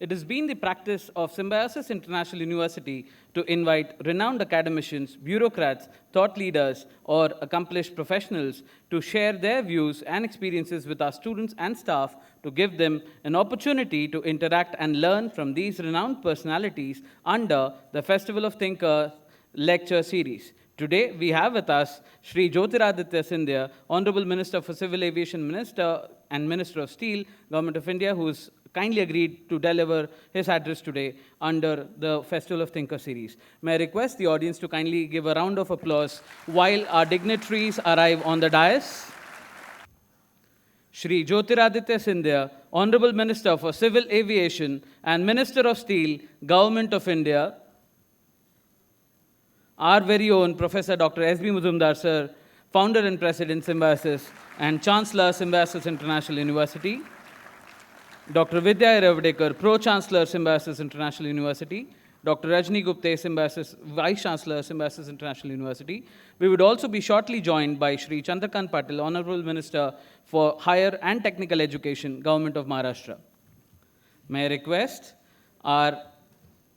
It has been the practice of Symbiosis International University to invite renowned academicians, bureaucrats, thought leaders, or accomplished professionals to share their views and experiences with our students and staff to give them an opportunity to interact and learn from these renowned personalities under the Festival of Thinkers lecture series. Today, we have with us Shri Jyotiraditya Scindia, Honorable Minister for Civil Aviation Minister and Minister of Steel, Government of India, who has kindly agreed to deliver his address today under the Festival of Thinkers series. May I request the audience to kindly give a round of applause while our dignitaries arrive on the dais. Shri Jyotiraditya Scindia, Honorable Minister for Civil Aviation and Minister of Steel, Government of India. Our very own Professor Dr. S.B. Muzumdar, sir, Founder and President, Symbiosis, and Chancellor, Symbiosis International University. Dr. Vidya Iravadekar, Pro-Chancellor, Symbiosis International University. Dr. Rajni Gupte, Symbiosis Vice Chancellor, Symbiosis International University. We would also be shortly joined by Shri Chandrakant Patil, Honorable Minister for Higher and Technical Education, Government of Maharashtra. May I request our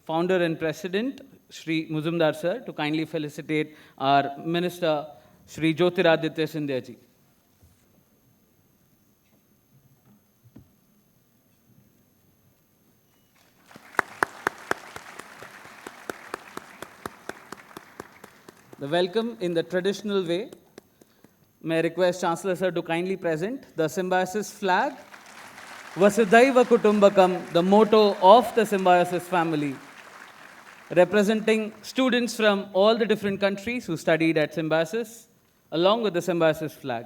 Founder and President, Shri Muzumdar sir, to kindly felicitate our Minister, Shri Jyotiraditya Scindia ji. The welcome in the traditional way. May I request Chancellor sir to kindly present the Symbiosis flag, Vasudhaiva Kutumbakam, the motto of the Symbiosis family, representing students from all the different countries who studied at Symbiosis, along with the Symbiosis flag.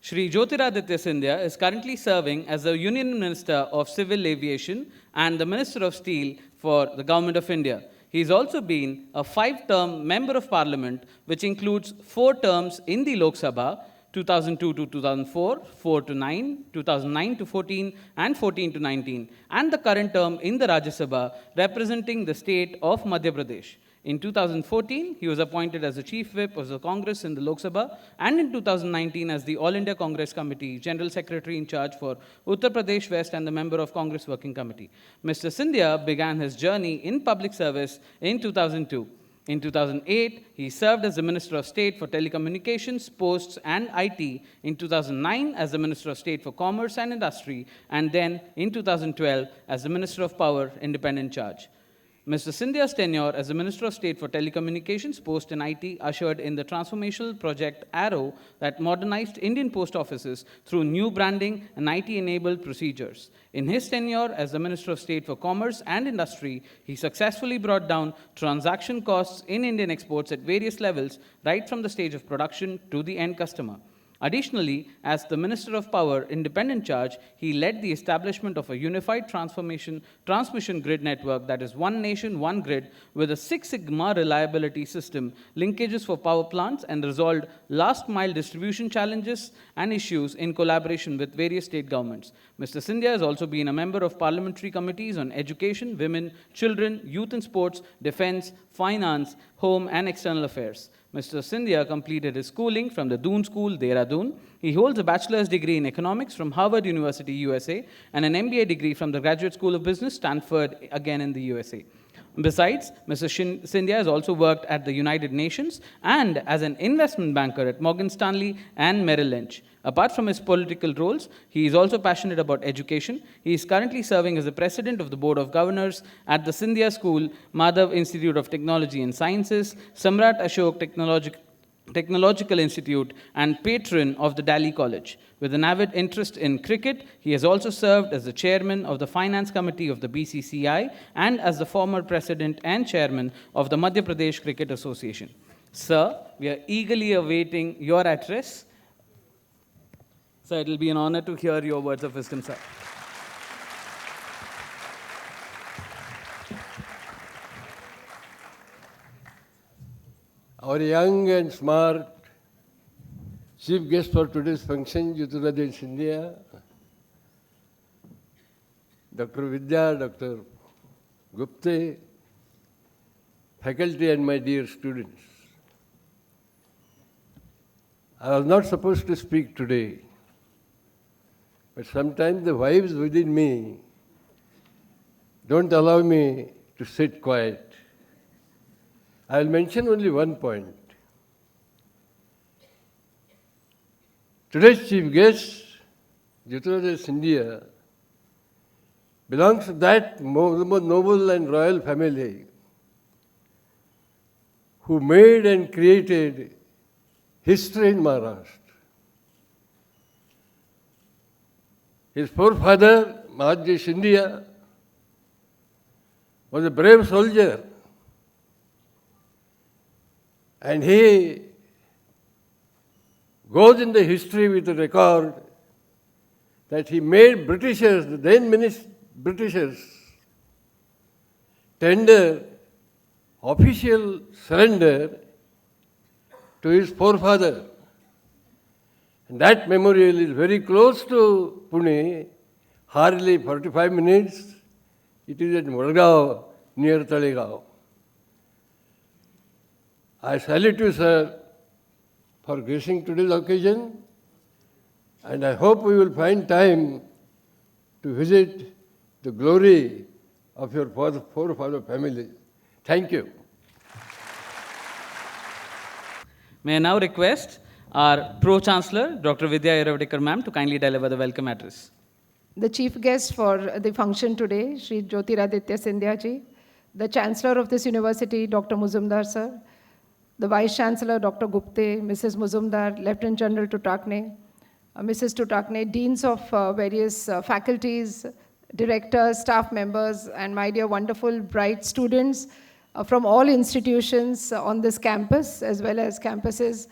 Shri Jyotiraditya Scindia is currently serving as the Union Minister of Civil Aviation and the Minister of Steel for the Government of India. He has also been a 5-term Member of Parliament, which includes 4 terms in the Lok Sabha, 2002 to 2004, 4 to 9, 2009 to 14, and 14 to 19, and the current term in the Rajya Sabha, representing the state of Madhya Pradesh. In 2014, he was appointed as the Chief Whip of the Congress in the Lok Sabha, and in 2019 as the All India Congress Committee General Secretary in charge for Uttar Pradesh West and the member of Congress Working Committee. Mr. Scindia began his journey in public service in 2002. In 2008, he served as the Minister of State for Telecommunications, Posts, and IT. In 2009, as the Minister of State for Commerce and Industry, and then in 2012, as the Minister of Power, Independent Charge. Mr. Scindia's tenure as the Minister of State for Telecommunications, Post and IT ushered in the transformational project Arrow that modernized Indian post offices through new branding and IT-enabled procedures. In his tenure as the Minister of State for Commerce and Industry, he successfully brought down transaction costs in Indian exports at various levels, right from the stage of production to the end customer. Additionally, as the Minister of Power, Independent Charge, he led the establishment of a unified transmission grid network that is one nation, one grid, with a 6 Sigma reliability system, linkages for power plants, and resolved last-mile distribution challenges and issues in collaboration with various state governments. Mr. Scindia has also been a member of parliamentary committees on education, women, children, youth and sports, defense, finance, home, and external affairs. Mr. Scindia completed his schooling from the Doon School, Dehradun. He holds a bachelor's degree in economics from Harvard University, USA, and an MBA degree from the Graduate School of Business, Stanford, again in the USA. Besides, Mr. Scindia has also worked at the United Nations and as an investment banker at Morgan Stanley and Merrill Lynch. Apart from his political roles, he is also passionate about education. He is currently serving as the president of the Board of Governors at the Scindia School, Madhav Institute of Technology and Sciences, Samrat Ashok Technological Institute, and patron of the Delhi College. With an avid interest in cricket, he has also served as the chairman of the Finance Committee of the BCCI and as the former president and chairman of the Madhya Pradesh Cricket Association. Sir, we are eagerly awaiting your address. So it will be an honor to hear your words of wisdom, sir. Our young and smart chief guest for today's function, Jyotiraditya Scindia, Dr. Vidya, Dr. Gupte, faculty and my dear students. I was not supposed to speak today, but sometimes the vibes within me don't allow me to sit quiet. I will mention only one point. Today's chief guest, Jyotirudaya Scindia, belongs to that most noble and royal family who made and created history in Maharashtra. His forefather, Mahatji Scindia, was a brave soldier, and he goes in the history with a record that he made Britishers, the then Britishers, tender official surrender to his forefather. And that memorial is very close to Pune, hardly 45 minutes. It is at Murgaon, near Talegaon. I salute you, sir, for gracing today's occasion, and I hope we will find time to visit the glory of your forefather family. Thank you. May I now request our Pro-Chancellor, Dr. Vidya Iravadekar ma'am, to kindly deliver the welcome address. The chief guest for the function today, Shri Jyotiraditya Scindia ji, the Chancellor of this university, Dr. Muzumdar sir, the Vice Chancellor, Dr. Gupte, Mrs. Muzumdar, Lieutenant General Tutakne, Mrs. Tutakne, Deans of various faculties, directors, staff members, and my dear wonderful, bright students from all institutions on this campus, as well as campuses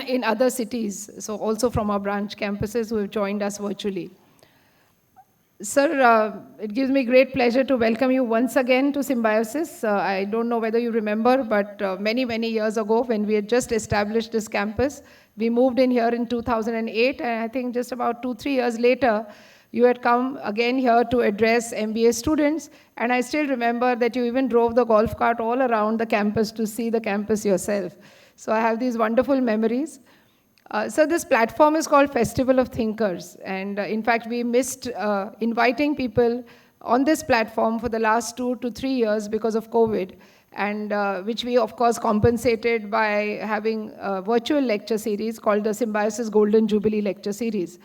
in other cities, so also from our branch campuses who have joined us virtually. Sir, it gives me great pleasure to welcome you once again to Symbiosis. I don't know whether you remember, but many, many years ago when we had just established this campus, we moved in here in 2008, and I think just about 2-3 years later, you had come again here to address MBA students, and I still remember that you even drove the golf cart all around the campus to see the campus yourself. So I have these wonderful memories. So this platform is called Festival of Thinkers, and in fact we missed inviting people on this platform for the last 2 to 3 years because of COVID, and which we of course compensated by having a virtual lecture series called the Symbiosis Golden Jubilee Lecture Series.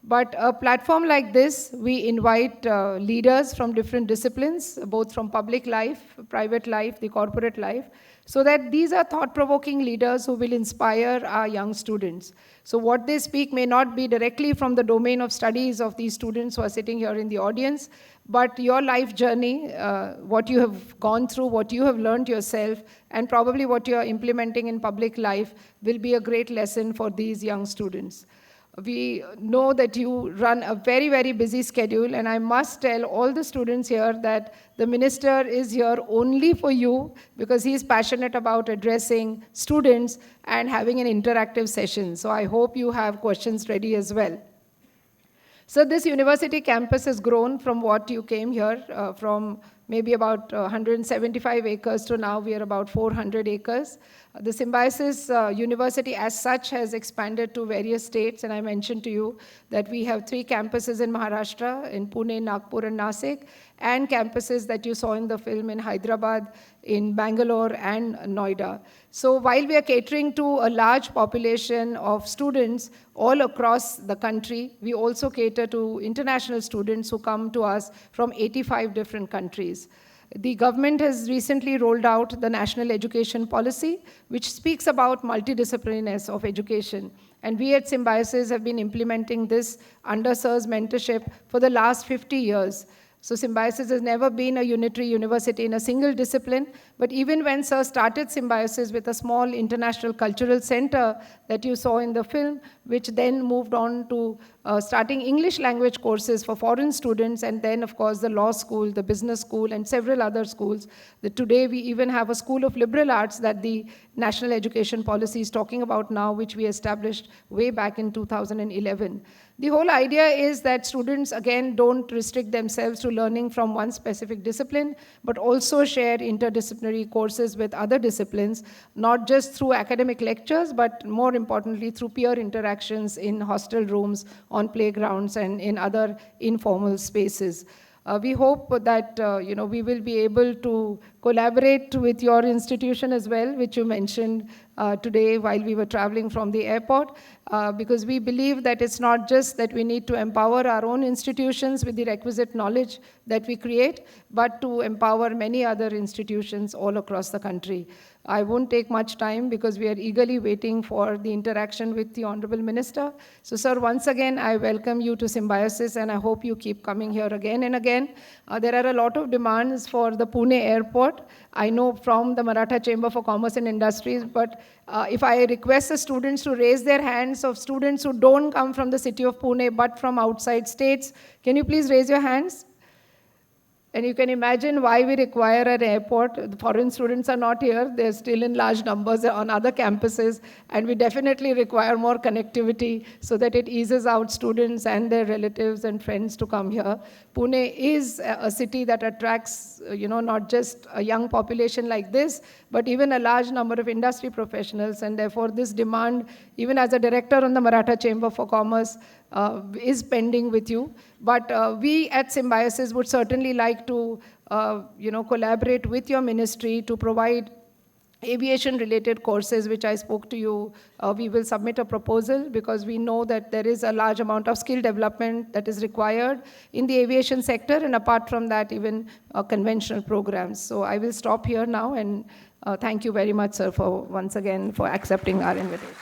But a platform like this, we invite leaders from different disciplines, both from public life, private life, the corporate life, so that these are thought-provoking leaders who will inspire our young students. So what they speak may not be directly from the domain of studies of these students who are sitting here in the audience, but your life journey, what you have gone through, what you have learned yourself, and probably what you are implementing in public life will be a great lesson for these young students. We know that you run a very, very busy schedule, and I must tell all the students here that the minister is here only for you because he is passionate about addressing students and having an interactive session. So I hope you have questions ready as well. So this university campus has grown from what you came here, from maybe about 175 acres to now we are about 400 acres. The Symbiosis University as such has expanded to various states, and I mentioned to you that we have 3 campuses in Maharashtra, in Pune, Nagpur and Nasik, and campuses that you saw in the film in Hyderabad, in Bangalore and Noida. So while we are catering to a large population of students all across the country, we also cater to international students who come to us from 85 different countries. The government has recently rolled out the National Education Policy, which speaks about multidisciplinariness of education. And we at Symbiosis have been implementing this under Sir's mentorship for the last 50 years. So Symbiosis has never been a unitary university in a single discipline, but even when Sir started Symbiosis with a small international cultural center that you saw in the film, which then moved on to starting English language courses for foreign students, and then of course the law school, the business school, and several other schools. Today we even have a school of liberal arts that the National Education Policy is talking about now, which we established way back in 2011. The whole idea is that students, again, don't restrict themselves to learning from one specific discipline, but also share interdisciplinary courses with other disciplines, not just through academic lectures, but more importantly, through peer interactions in hostel rooms, on playgrounds, and in other informal spaces. We hope that we will be able to collaborate with your institution as well, which you mentioned today while we were traveling from the airport, because we believe that it's not just that we need to empower our own institutions with the requisite knowledge that we create, but to empower many other institutions all across the country. I won't take much time because we are eagerly waiting for the interaction with the Honorable Minister. So, sir, once again, I welcome you to Symbiosis, and I hope you keep coming here again and again. There are a lot of demands for the Pune airport. I know from the Maratha Chamber for Commerce and Industries, but if I request the students to raise their hands of students who don't come from the city of Pune but from outside states, can you please raise your hands? And you can imagine why we require an airport. The foreign students are not here. They're still in large numbers on other campuses. And we definitely require more connectivity so that it eases out students and their relatives and friends to come here. Pune is a city that attracts, not just a young population like this, but even a large number of industry professionals. And therefore, this demand, even as a director on the Maratha Chamber for Commerce, is pending with you. But we at Symbiosis would certainly like to, collaborate with your ministry to provide aviation-related courses, which I spoke to you. We will submit a proposal because we know that there is a large amount of skill development that is required in the aviation sector, and apart from that, even conventional programs. So I will stop here now, and thank you very much, sir, for once again for accepting our invitation.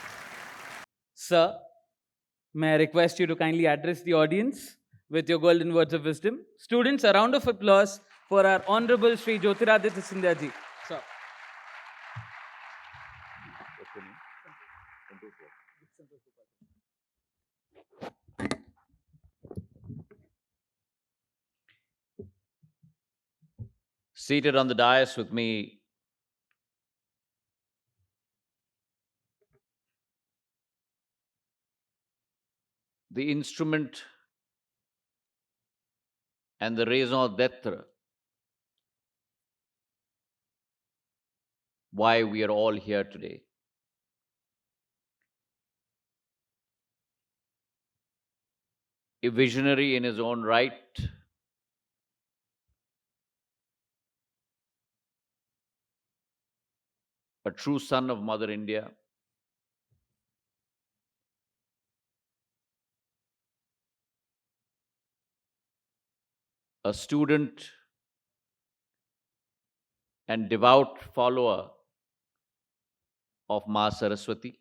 Sir, may I request you to kindly address the audience with your golden words of wisdom? Students, a round of applause for our Honorable Sri Jyotiraditya Scindia ji. Sir. Seated on the dais with me, the instrument and the raison d'etre why we are all here today. A visionary in his own right, a true son of Mother India, a student and devout follower of Ma Saraswati,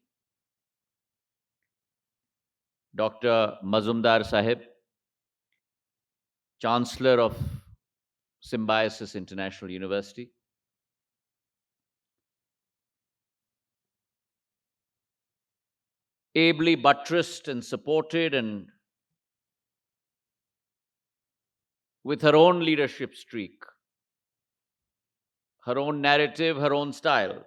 Dr. Mazumdar Sahib, Chancellor of Symbiosis International University, ably buttressed and supported and with her own leadership streak, her own narrative, her own style.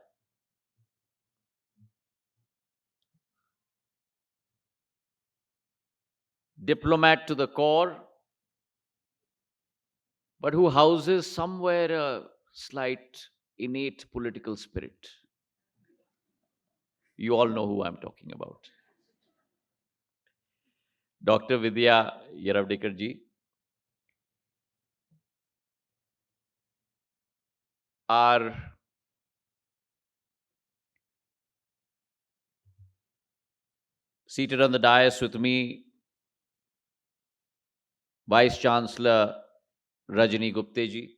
Diplomat to the core, but who houses somewhere a slight innate political spirit. You all know who I'm talking about. Dr. Vidya Yaravdekar ji, are seated on the dais with me, Vice Chancellor Rajini Gupte ji,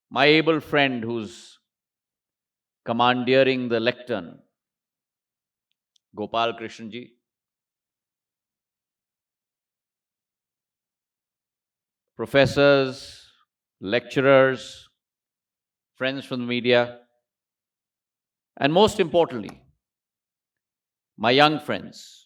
my able friend who's commandeering the lectern, Gopal Krishnan ji, professors, lecturers, friends from the media, and most importantly, my young friends.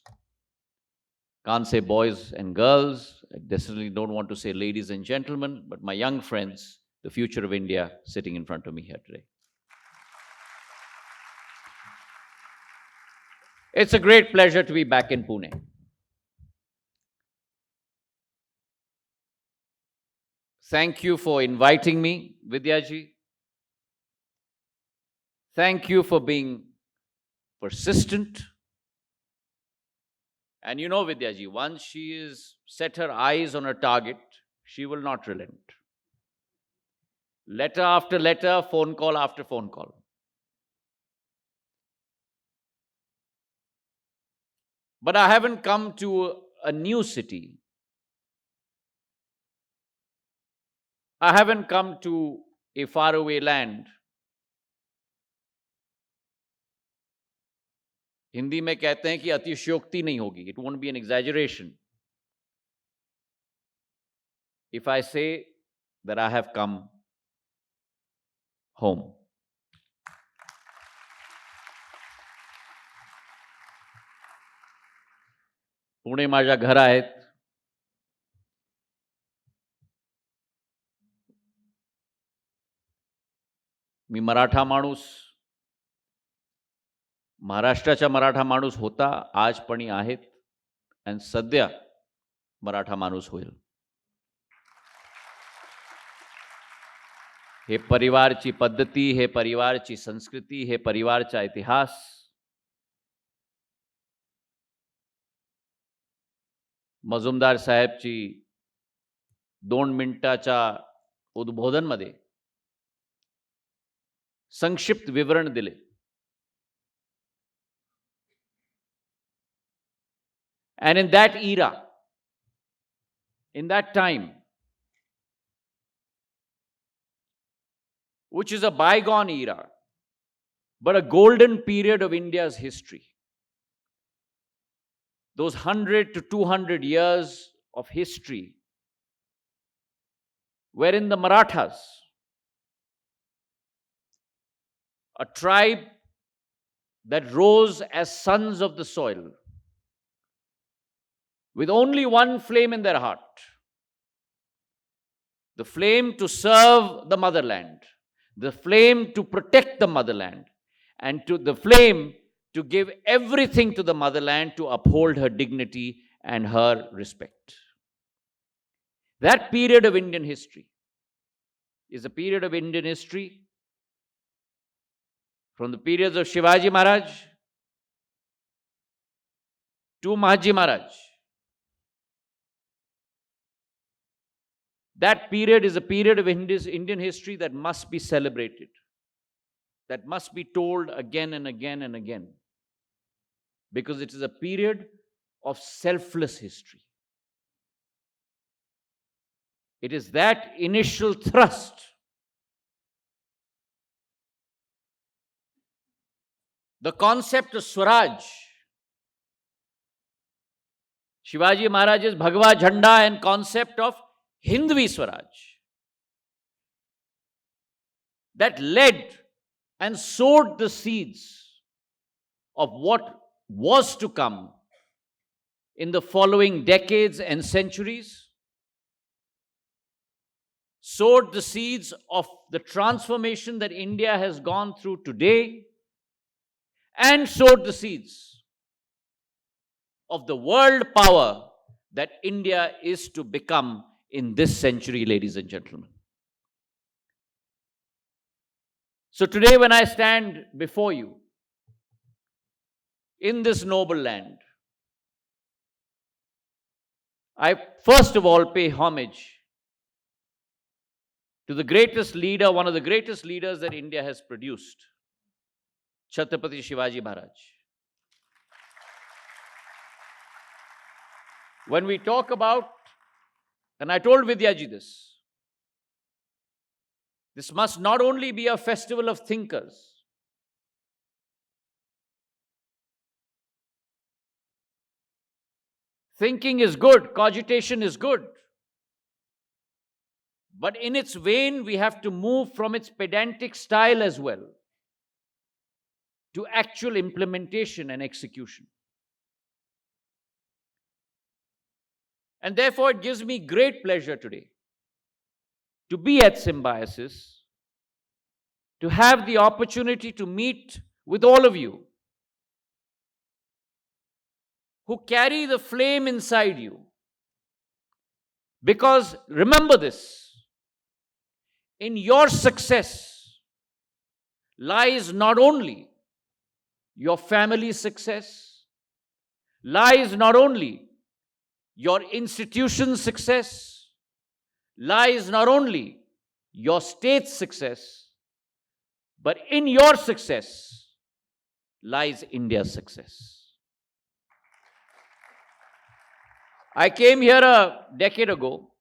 Can't say boys and girls, I definitely don't want to say ladies and gentlemen, but my young friends, the future of India, sitting in front of me here today. It's a great pleasure to be back in Pune. Thank you for inviting me, Vidyaji. Thank you for being persistent. And you know, Vidyaji, once she is set her eyes on a target, she will not relent. Letter after letter, phone call after phone call. But I haven't come to a new city. I haven't come to a faraway land. Hindi में कहते हैं कि अतिशयोक्ति नहीं होगी. It won't be an exaggeration if I say that I have come home. Pune माझ्या घर आहेत. मी मराठा माणूस, महाराष्ट्राचा मराठा माणूस होता, आज पण आहेत, आणि सध्या मराठा माणूस होईल. हे परिवारची पद्धती, हे परिवारची संस्कृती, हे परिवारचा इतिहास मजुमदार साहेबची 2 मिनिटाच्या उद्बोधनमध्ये संक्षिप्त विवरण दिले. And in that era, in that time, which is a bygone era, but a golden period of India's history, those 100 to 200 years of history, wherein the Marathas, a tribe that rose as sons of the soil, with only one flame in their heart, the flame to serve the motherland, the flame to protect the motherland, and to the flame to give everything to the motherland to uphold her dignity and her respect. That period of Indian history is a period of Indian history from the periods of Shivaji Maharaj to Mahaji Maharaj. That period is a period of Indian history that must be celebrated, that must be told again and again and again, because it is a period of selfless history. It is that initial thrust, the concept of Swaraj, Shivaji Maharaj's Bhagwa Jhanda, and concept of Hindvi Swaraj, that led and sowed the seeds of what was to come in the following decades and centuries, sowed the seeds of the transformation that India has gone through today, and sowed the seeds of the world power that India is to become in this century, ladies and gentlemen. So today, when I stand before you in this noble land, I first of all pay homage to the greatest leader, one of the greatest leaders that India has produced, Chhatrapati Shivaji Maharaj. When we talk about, and I told Vidyaji this must not only be a festival of thinkers. Thinking is good, cogitation is good. But in its vein, we have to move from its pedantic style as well to actual implementation and execution. And therefore, it gives me great pleasure today to be at Symbiosis, to have the opportunity to meet with all of you who carry the flame inside you. Because remember this, in your success lies not only your family's success, lies not only your institution's success, lies not only your state's success, but in your success lies India's success. I came here a decade ago,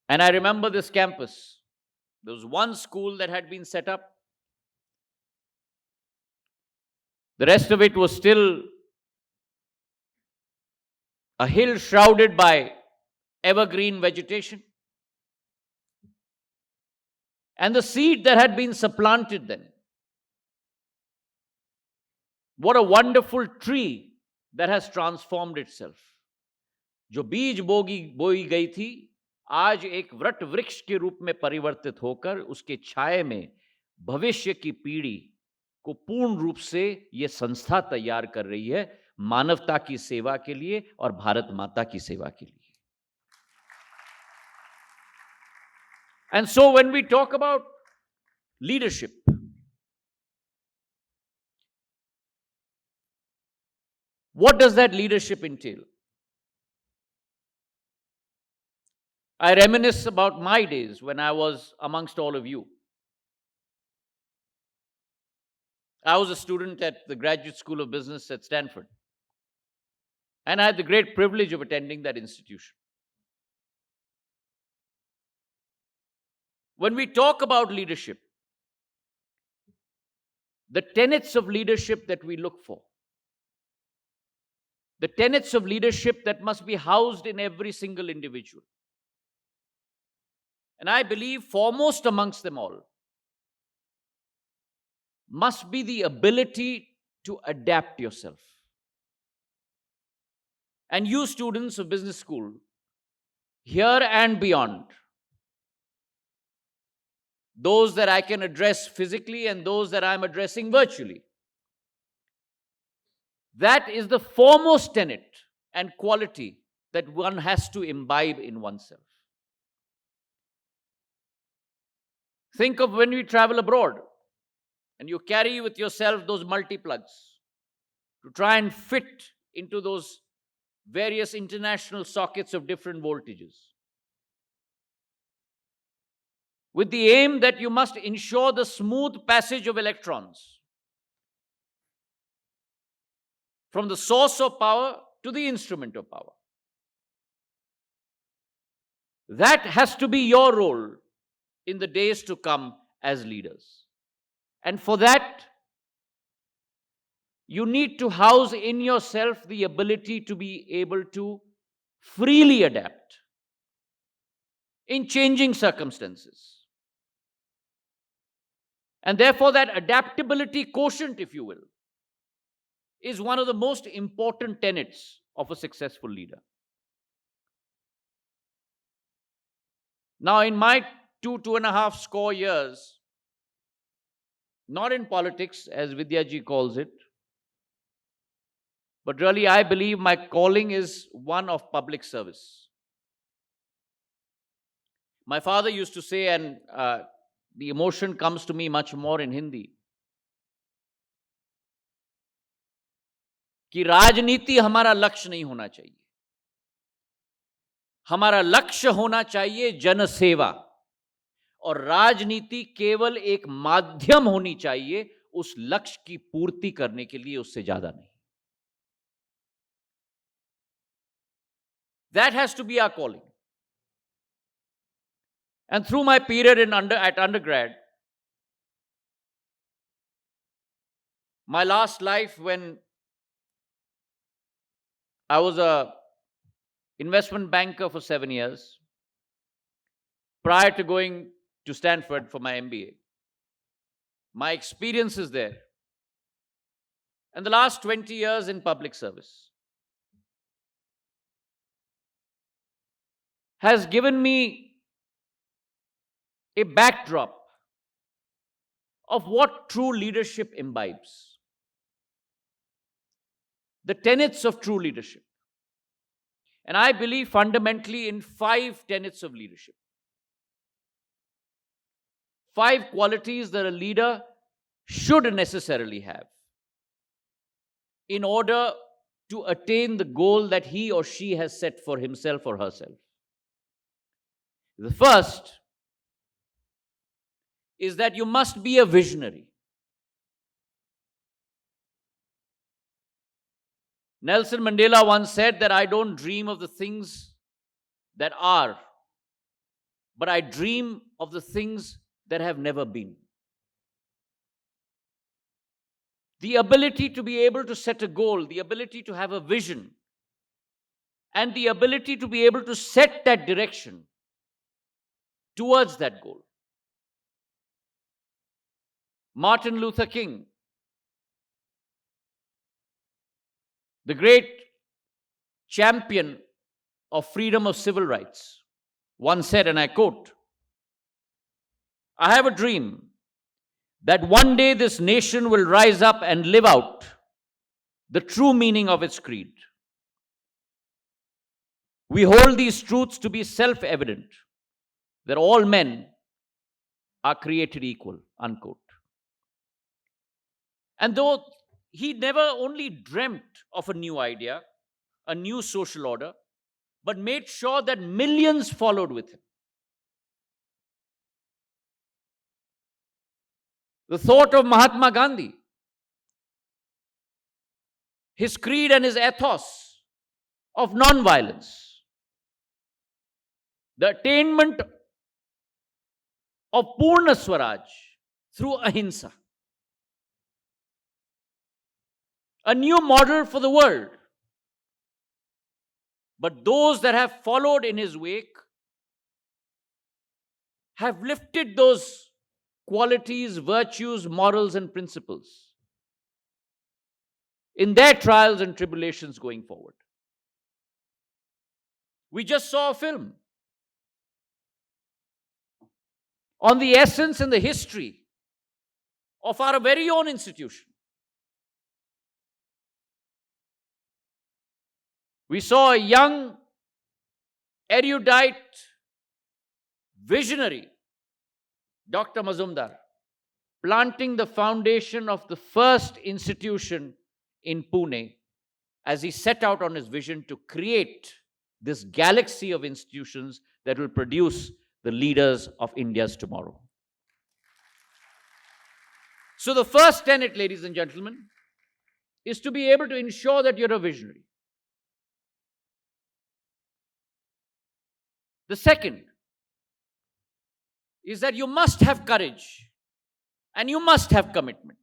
and I remember this campus. There was one school that had been set up. The rest of it was still a hill shrouded by evergreen vegetation. And the seed that had been supplanted then, what a wonderful tree that has transformed itself. जो बीज बोई गई थी, आज एक what वृक्ष के रूप में परिवर्तित होकर उसके छाये में भविष्य की पीढ़ी को पूर्ण रूप से यह संस्था तैयार कर रही है, मानवता की सेवा के लिए और भारत माता की सेवा के लिए. And so when we talk about leadership, what does that leadership entail? I reminisce about my days when I was amongst all of you. I was a student at the Graduate School of Business at Stanford, and I had the great privilege of attending that institution. When we talk about leadership, the tenets of leadership that we look for, the tenets of leadership that must be housed in every single individual, and I believe foremost amongst them all, must be the ability to adapt yourself. And you students of business school, here and beyond, those that I can address physically and those that I'm addressing virtually, that is the foremost tenet and quality that one has to imbibe in oneself. Think of when you travel abroad and you carry with yourself those multiplugs to try and fit into those various international sockets of different voltages, with the aim that you must ensure the smooth passage of electrons from the source of power to the instrument of power. That has to be your role in the days to come as leaders. And for that, you need to house in yourself the ability to be able to freely adapt in changing circumstances. And therefore, that adaptability quotient, if you will, is one of the most important tenets of a successful leader. Now, in my 2.5 score years, not in politics, as Vidyaji calls it, but really I believe my calling is one of public service. My father used to say, and the emotion comes to me much more in Hindi, कि राजनीति हमारा लक्ष्य नहीं होना चाहिए, हमारा लक्ष्य होना चाहिए जनसेवा, और राजनीति केवल एक माध्यम होनी चाहिए उस लक्ष्य की पूर्ति करने के लिए, उससे ज्यादा नहीं. That has to be our calling. And through my period at undergrad, my last life when I was an investment banker for 7 years, prior to going to Stanford for my MBA, my experiences there, and the last 20 years in public service, has given me a backdrop of what true leadership imbibes. The tenets of true leadership. And I believe fundamentally in 5 tenets of leadership. 5 qualities that a leader should necessarily have in order to attain the goal that he or she has set for himself or herself. The first is that you must be a visionary. Nelson Mandela once said that I don't dream of the things that are, but I dream of the things that have never been. The ability to be able to set a goal, the ability to have a vision, and the ability to be able to set that direction towards that goal. Martin Luther King, the great champion of freedom of civil rights, once said, and I quote, "I have a dream that one day this nation will rise up and live out the true meaning of its creed. We hold these truths to be self-evident, that all men are created equal," unquote. And though he never only dreamt of a new idea, a new social order, but made sure that millions followed with him. The thought of Mahatma Gandhi, his creed and his ethos of non-violence, the attainment of Purna Swaraj through ahimsa, a new model for the world. But those that have followed in his wake have lifted those qualities, virtues, morals, and principles in their trials and tribulations going forward. We just saw a film on the essence and the history of our very own institution. We saw a young, erudite, visionary, Dr. Mazumdar, planting the foundation of the first institution in Pune as he set out on his vision to create this galaxy of institutions that will produce the leaders of India's tomorrow. So the first tenet, ladies and gentlemen, is to be able to ensure that you're a visionary. The second is that you must have courage and you must have commitment.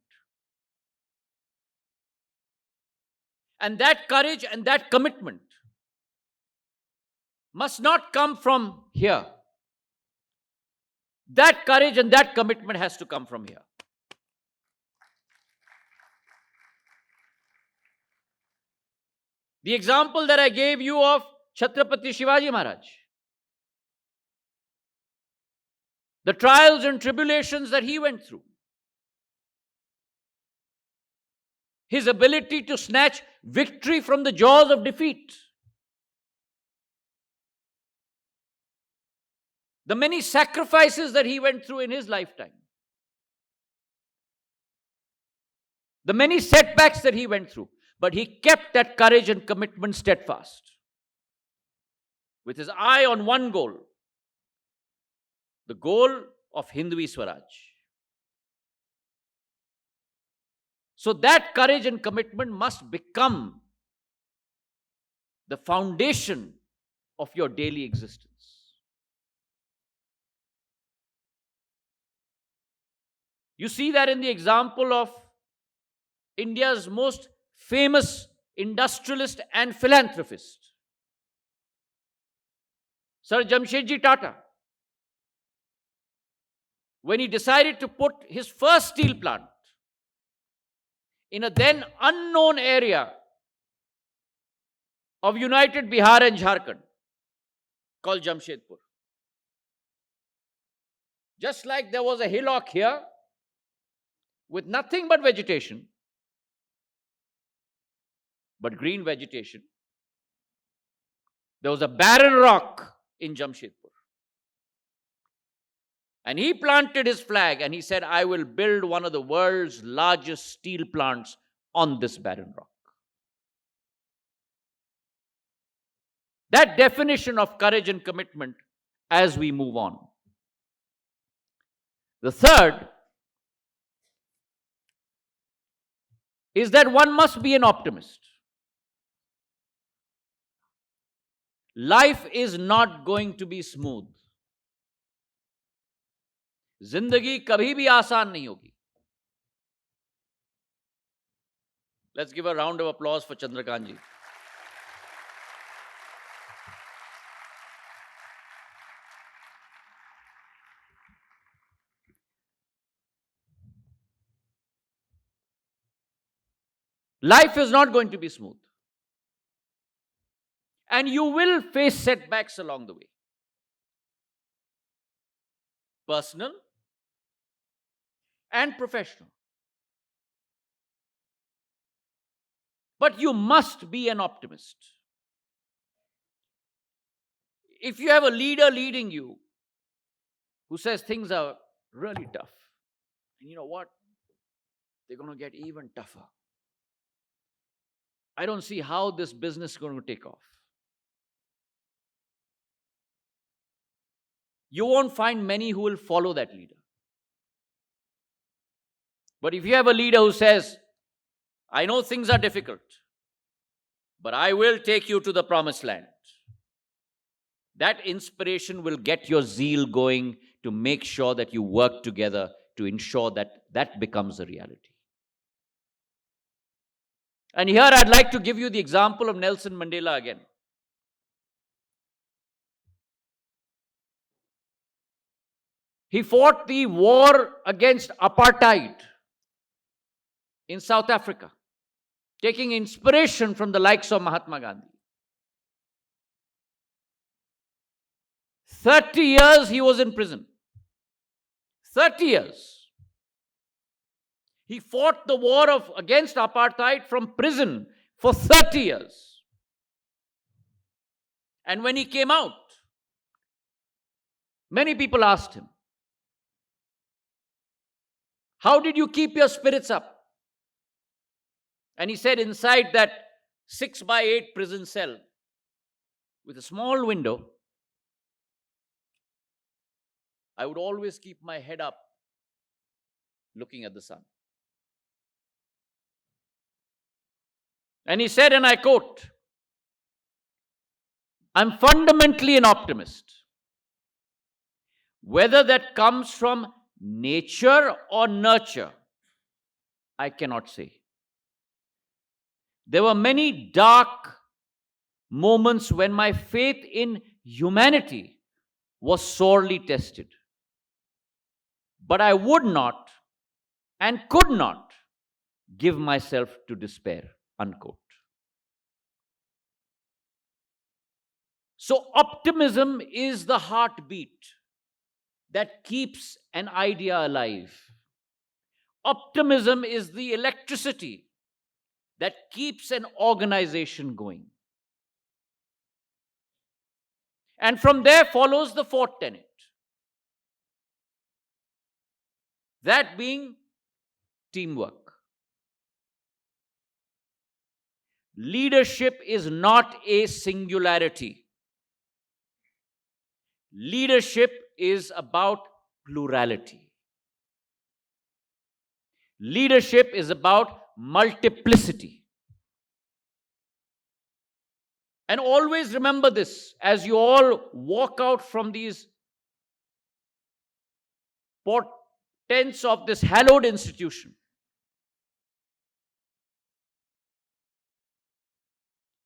And that courage and that commitment must not come from here. That courage and that commitment has to come from here. The example that I gave you of Chhatrapati Shivaji Maharaj, the trials and tribulations that he went through, his ability to snatch victory from the jaws of defeat, the many sacrifices that he went through in his lifetime, the many setbacks that he went through, but he kept that courage and commitment steadfast, with his eye on one goal, the goal of Hindvi Swaraj. So that courage and commitment must become the foundation of your daily existence. You see that in the example of India's most famous industrialist and philanthropist, Sir Jamshedji Tata, when he decided to put his first steel plant in a then unknown area of United Bihar and Jharkhand called Jamshedpur. Just like there was a hillock here with nothing but vegetation, but green vegetation, there was a barren rock in Jamshedpur. And he planted his flag and he said, I will build one of the world's largest steel plants on this barren rock. That definition of courage and commitment as we move on. The third is that one must be an optimist. Life is not going to be smooth. जिंदगी कभी भी आसान नहीं होगी. Let's give a round of applause for Chandrakant ji. Life is not going to be smooth. And you will face setbacks along the way. Personal and professional. But you must be an optimist. If you have a leader leading you who says things are really tough, and you know what? They're going to get even tougher. I don't see how this business is going to take off. You won't find many who will follow that leader. But if you have a leader who says, I know things are difficult, but I will take you to the promised land, that inspiration will get your zeal going to make sure that you work together to ensure that that becomes a reality. And here I'd like to give you the example of Nelson Mandela again. He fought the war against apartheid in South Africa, taking inspiration from the likes of Mahatma Gandhi. 30 years he was in prison. 30 years. He fought the war against apartheid from prison for 30 years. And when he came out, many people asked him, how did you keep your spirits up? And he said, inside that 6x8 prison cell with a small window, I would always keep my head up looking at the sun. And he said, and I quote, I'm fundamentally an optimist. Whether that comes from nature or nurture, I cannot say. There were many dark moments when my faith in humanity was sorely tested. But I would not and could not give myself to despair, unquote. So optimism is the heartbeat that keeps an idea alive. Optimism is the electricity that keeps an organization going. And from there follows the fourth tenet. That being teamwork. Leadership is not a singularity. Leadership is about plurality. Leadership is about multiplicity. And always remember this as you all walk out from these portents of this hallowed institution.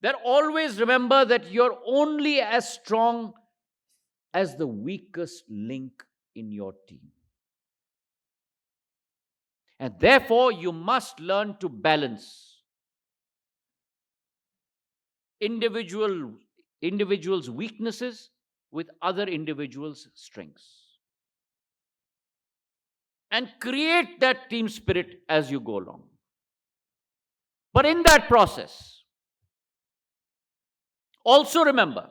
That always remember that you're only as strong as the weakest link in your team. And therefore, you must learn to balance individuals' weaknesses with other individuals' strengths. And create that team spirit as you go along. But in that process, also remember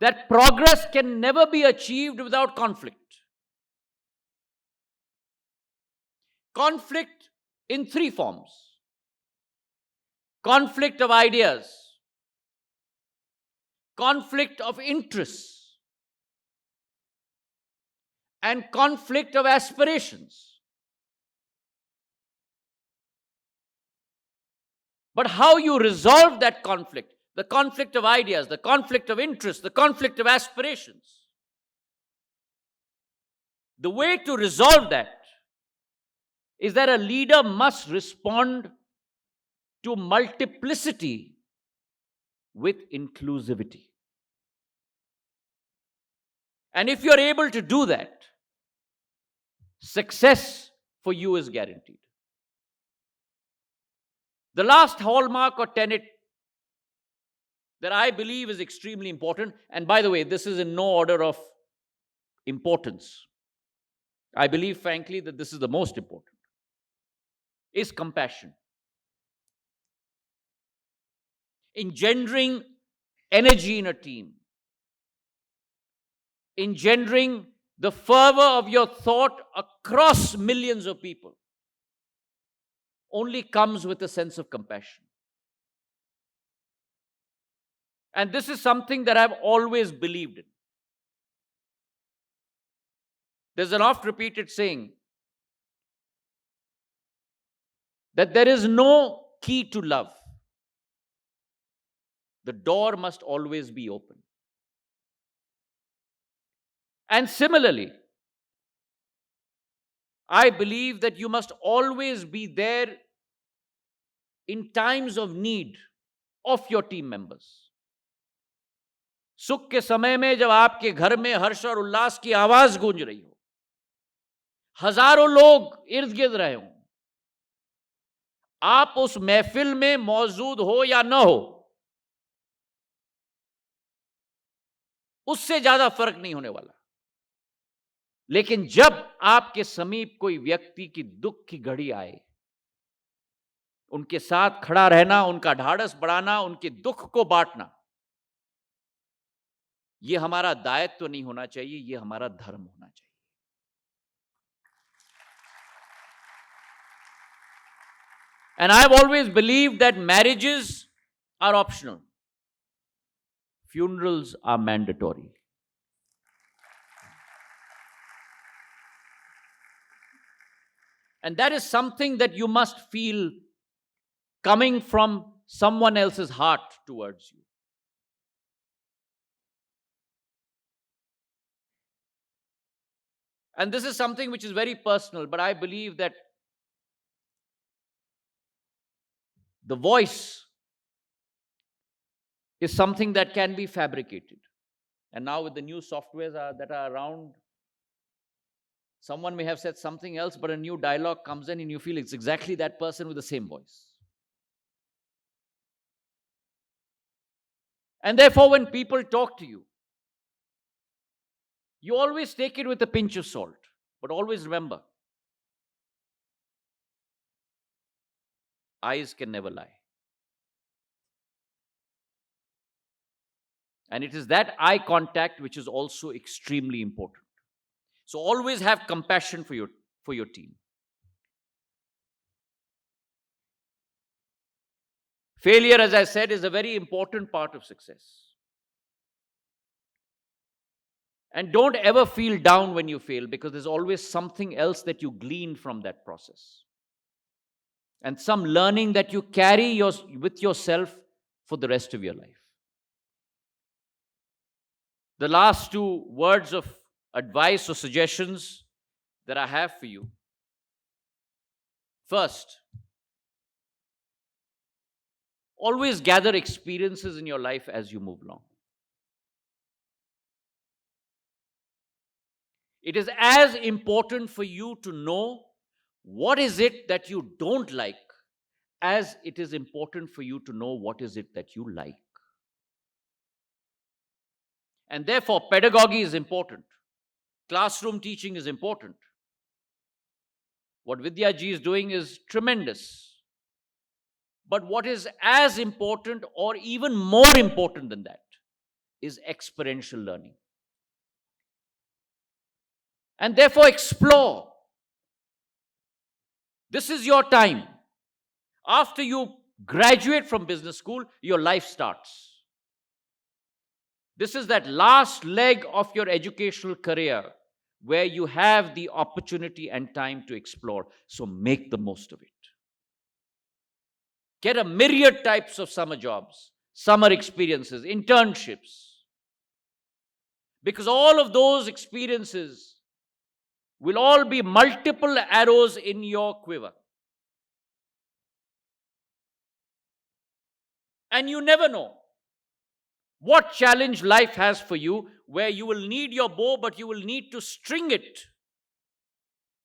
that progress can never be achieved without conflict. Conflict in three forms. Conflict of ideas, conflict of interests and conflict of aspirations. But how you resolve that conflict, the conflict of ideas, the conflict of interest, the conflict of aspirations, the way to resolve that is that a leader must respond to multiplicity with inclusivity. And if you're able to do that, success for you is guaranteed. The last hallmark or tenet that I believe is extremely important, and by the way, this is in no order of importance. I believe, frankly, that this is the most important, is compassion. Engendering energy in a team, engendering the fervor of your thought across millions of people only comes with a sense of compassion. And this is something that I've always believed in. There's an oft repeated saying that there is no key to love. The door must always be open. And similarly, I believe that you must always be there in times of need of your team members. सुख के समय में जब आपके घर में हर्ष और उल्लास की आवाज गूंज रही हो, हजारों लोग इर्द गिर्द रहे हों, आप उस महफिल में मौजूद हो या न हो, उससे ज्यादा फर्क नहीं होने वाला। लेकिन जब आपके समीप कोई व्यक्ति की दुख की घड़ी आए, उनके साथ खड़ा रहना, उनका ढाढ़स बढ़ाना, उनके दुख को बांटना, यह हमारा दायित्व नहीं होना चाहिए, यह हमारा धर्म होना चाहिए। And I've always believed that marriages are optional. Funerals are mandatory. And that is something that you must feel coming from someone else's heart towards you. And this is something which is very personal, but I believe that the voice is something that can be fabricated. And now with the new softwares that are around, someone may have said something else, but a new dialogue comes in and you feel it's exactly that person with the same voice. And therefore, when people talk to you, you always take it with a pinch of salt. But always remember, eyes can never lie. And it is that eye contact which is also extremely important. So always have compassion for your team. Failure, as I said, is a very important part of success. And don't ever feel down when you fail, because there's always something else that you glean from that process. And some learning that you carry with yourself for the rest of your life. The last two words of advice or suggestions that I have for you. First, always gather experiences in your life as you move along. It is as important for you to know what is it that you don't like as it is important for you to know what is it that you like. And therefore, pedagogy is important. Classroom teaching is important. What Vidya ji is doing is tremendous. But what is as important or even more important than that is experiential learning. And therefore, explore. This is your time. After you graduate from business school, your life starts. This is that last leg of your educational career where you have the opportunity and time to explore. So make the most of it. Get a myriad types of summer jobs, summer experiences, internships. Because all of those experiences will all be multiple arrows in your quiver. And you never know what challenge life has for you, where you will need your bow, but you will need to string it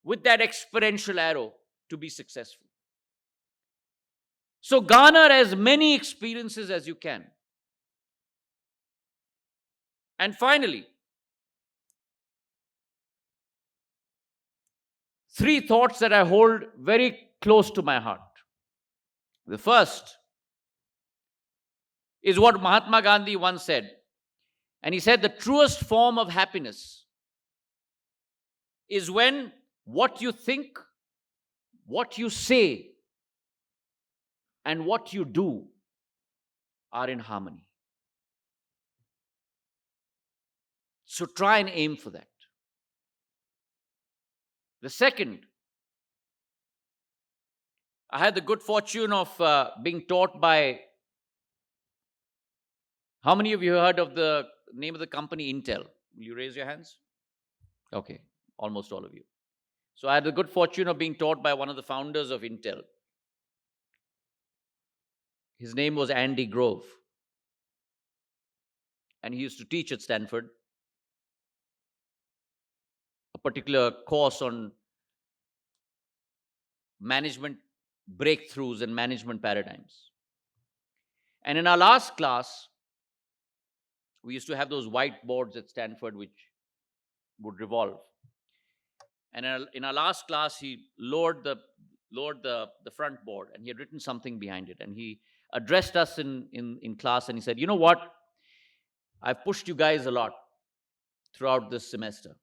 with that exponential arrow to be successful. So garner as many experiences as you can. And finally, 3 thoughts that I hold very close to my heart. The first is what Mahatma Gandhi once said. And he said, the truest form of happiness is when what you think, what you say, and what you do are in harmony. So try and aim for that. The second, I had the good fortune of being taught by, how many of you heard of the name of the company Intel? Will you raise your hands? Okay, almost all of you. So I had the good fortune of being taught by one of the founders of Intel. His name was Andy Grove. And he used to teach at Stanford a particular course on management breakthroughs and management paradigms. And in our last class, we used to have those whiteboards at Stanford which would revolve. And in our last class, he lowered the front board, and he had written something behind it. And he addressed us in class, and he said, you know what? I've pushed you guys a lot throughout this semester.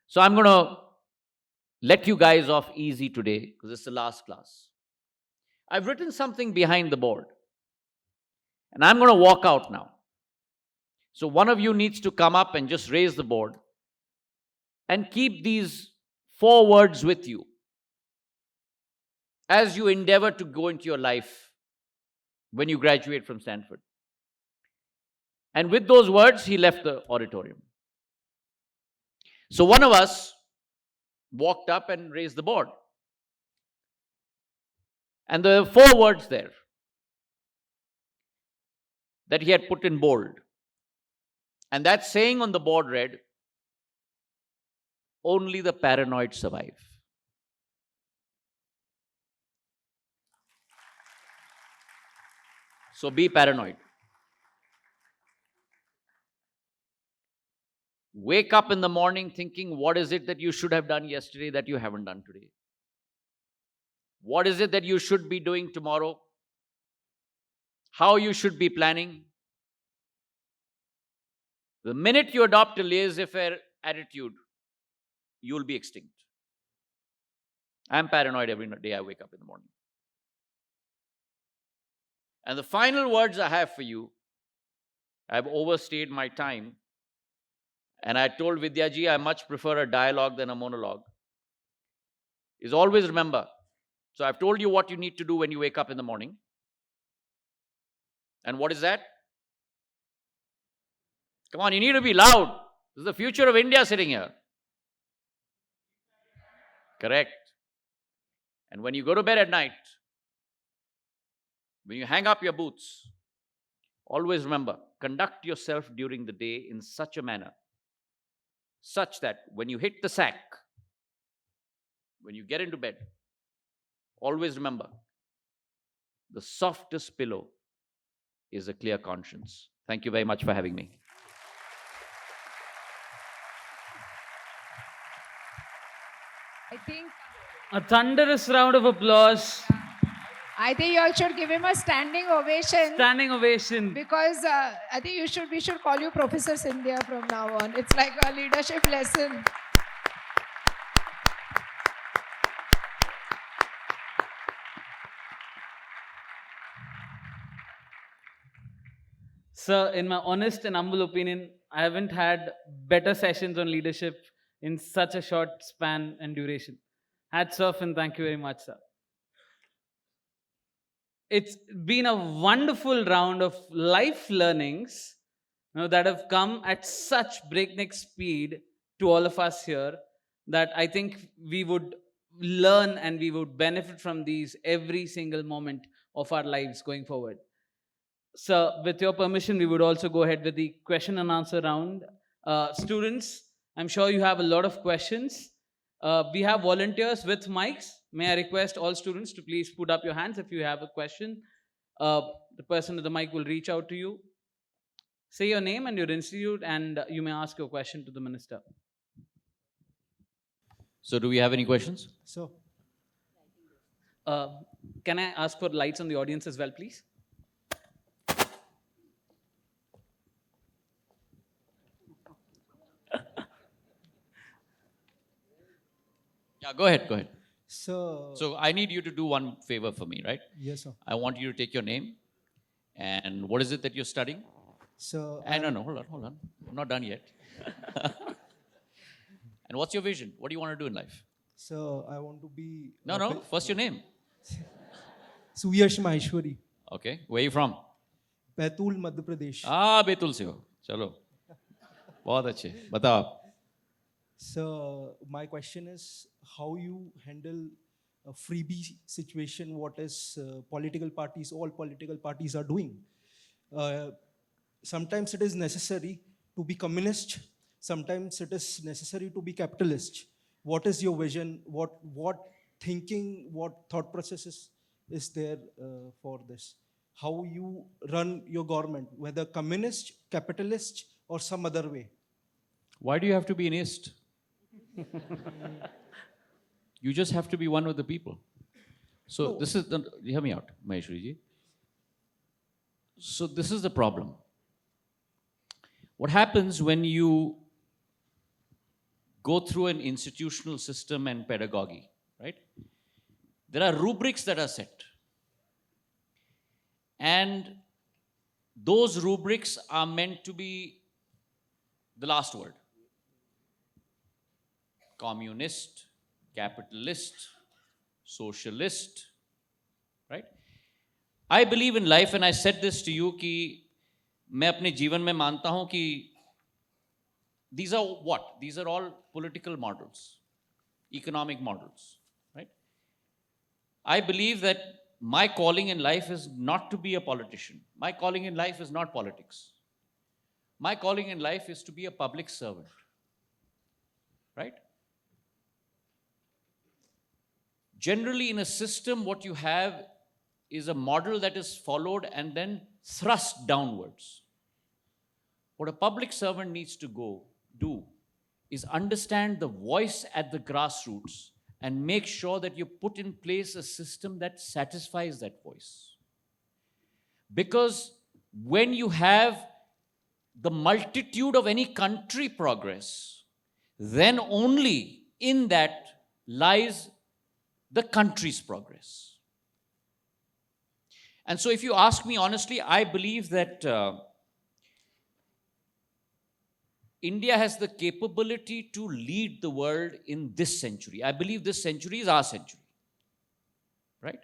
So I'm going to let you guys off easy today because it's the last class. I've written something behind the board, and I'm going to walk out now. So one of you needs to come up and just raise the board and keep these 4 words with you as you endeavor to go into your life when you graduate from Stanford. And with those words, he left the auditorium. So one of us walked up and raised the board. And there were 4 words there that he had put in bold. And that saying on the board read, only the paranoid survive. So be paranoid. Wake up in the morning thinking, what is it that you should have done yesterday that you haven't done today? What is it that you should be doing tomorrow? How you should be planning? The minute you adopt a laissez-faire attitude, you will be extinct. I'm paranoid every day I wake up in the morning. And the final words I have for you, I've overstayed my time. And I told Vidyaji I much prefer a dialogue than a monologue. Is always remember. So I've told you what you need to do when you wake up in the morning. And what is that? Come on, you need to be loud. This is the future of India sitting here. Correct. And when you go to bed at night, when you hang up your boots, always remember, conduct yourself during the day in such a manner, such that when you hit the sack, when you get into bed, always remember, the softest pillow is a clear conscience. Thank you very much for having me. I think A thunderous round of applause. I think you all should give him a standing ovation Standing ovation. because I think we should call you Professor Scindia from now on. It's like a leadership lesson. Sir, in my honest and humble opinion, I haven't had better sessions on leadership in such a short span and duration. Hats off and thank you very much, sir. It's been a wonderful round of life learnings, that have come at such breakneck speed to all of us here, that I think we would learn and we would benefit from these every single moment of our lives going forward. So, with your permission, we would also go ahead with the question and answer round. Students, I'm sure you have a lot of questions. We have volunteers with mics. May I request all students to please put up your hands if you have a question. Uh, the person with the mic will reach out to you. Say your name and your institute, and you may ask your question to the minister. So, do we have any questions? So, Uh, can I ask for lights on the audience as well, please? Yeah, go ahead, go ahead. so, So, I need you to do one favor for me, right? yes, sir. I want you to take your name and what is it that you're studying? So, No, hold on. I'm not done yet. And what's your vision? What do you want to do in life? so I want to be. No, first your name. Suyash Maheshwari, Okay, where are you from? Baitul, Madhya Pradesh. Betul से हो चलो बहुत अच्छे बताओ आप So, my question is how you handle a freebie situation, what is political parties, all political parties are doing. Sometimes it is necessary to be communist, sometimes it is necessary to be capitalist. What is your vision? What thinking, what thought processes is there for this? How you run your government, whether communist, capitalist, or some other way? Why do you have to be an ist? You just have to be one with the people. So this is the, hear me out, Maheshwari ji. So this is the problem. What happens when you go through an institutional system and pedagogy, right? There are rubrics that are set. And those rubrics are meant to be the last word. Communist, capitalist, socialist, right? I believe in life, and I said this to you कि मैं अपने जीवन में मानता हूं कि these are what? These are all political models, economic models, right? I believe that my calling in life is not to be a politician. My calling in life is not politics. My calling in life is to be a public servant, right? Generally, in a system, what you have is a model that is followed and then thrust downwards. What a public servant needs to do is understand the voice at the grassroots and make sure that you put in place a system that satisfies that voice. Because when you have the multitude of any country progress, then only in that lies the country's progress. And so, if you ask me honestly, I believe that India has the capability to lead the world in this century. I believe this century is our century, right?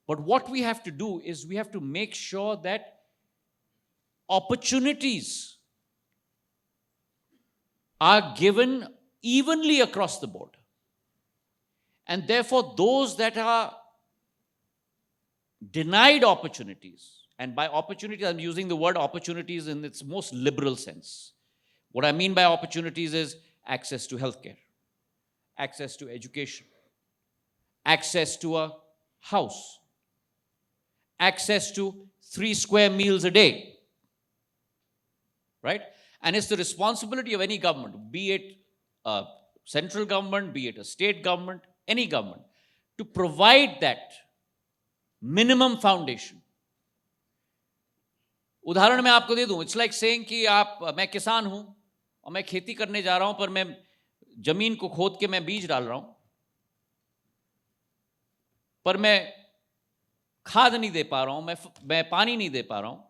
But what we have to do is we have to make sure that opportunities are given evenly across the board. And therefore, those that are denied opportunities, and by opportunities, I'm using the word opportunities in its most liberal sense. What I mean by opportunities is access to healthcare, access to education, access to a house, access to 3 square meals a day, right? And it's the responsibility of any government, be it a central government, be it a state government, any government, to provide that minimum foundation. उदाहरण मैं आपको दे दूं, it's like saying कि मैं किसान हूं और मैं खेती करने जा रहा हूं, पर मैं जमीन को खोद के मैं बीज डाल रहा हूं, पर मैं खाद नहीं दे पा रहा हूं, मैं पानी नहीं दे पा रहा हूं,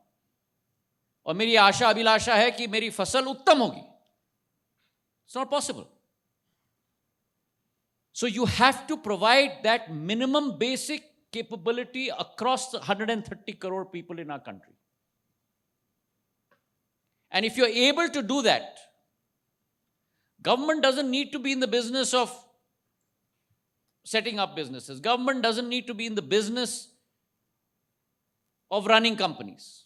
और मेरी आशा अभिलाषा है कि मेरी फसल उत्तम होगी. It's not possible. So you have to provide that minimum basic capability across the 130 crore people in our country. And if you're able to do that, government doesn't need to be in the business of setting up businesses. Government doesn't need to be in the business of running companies.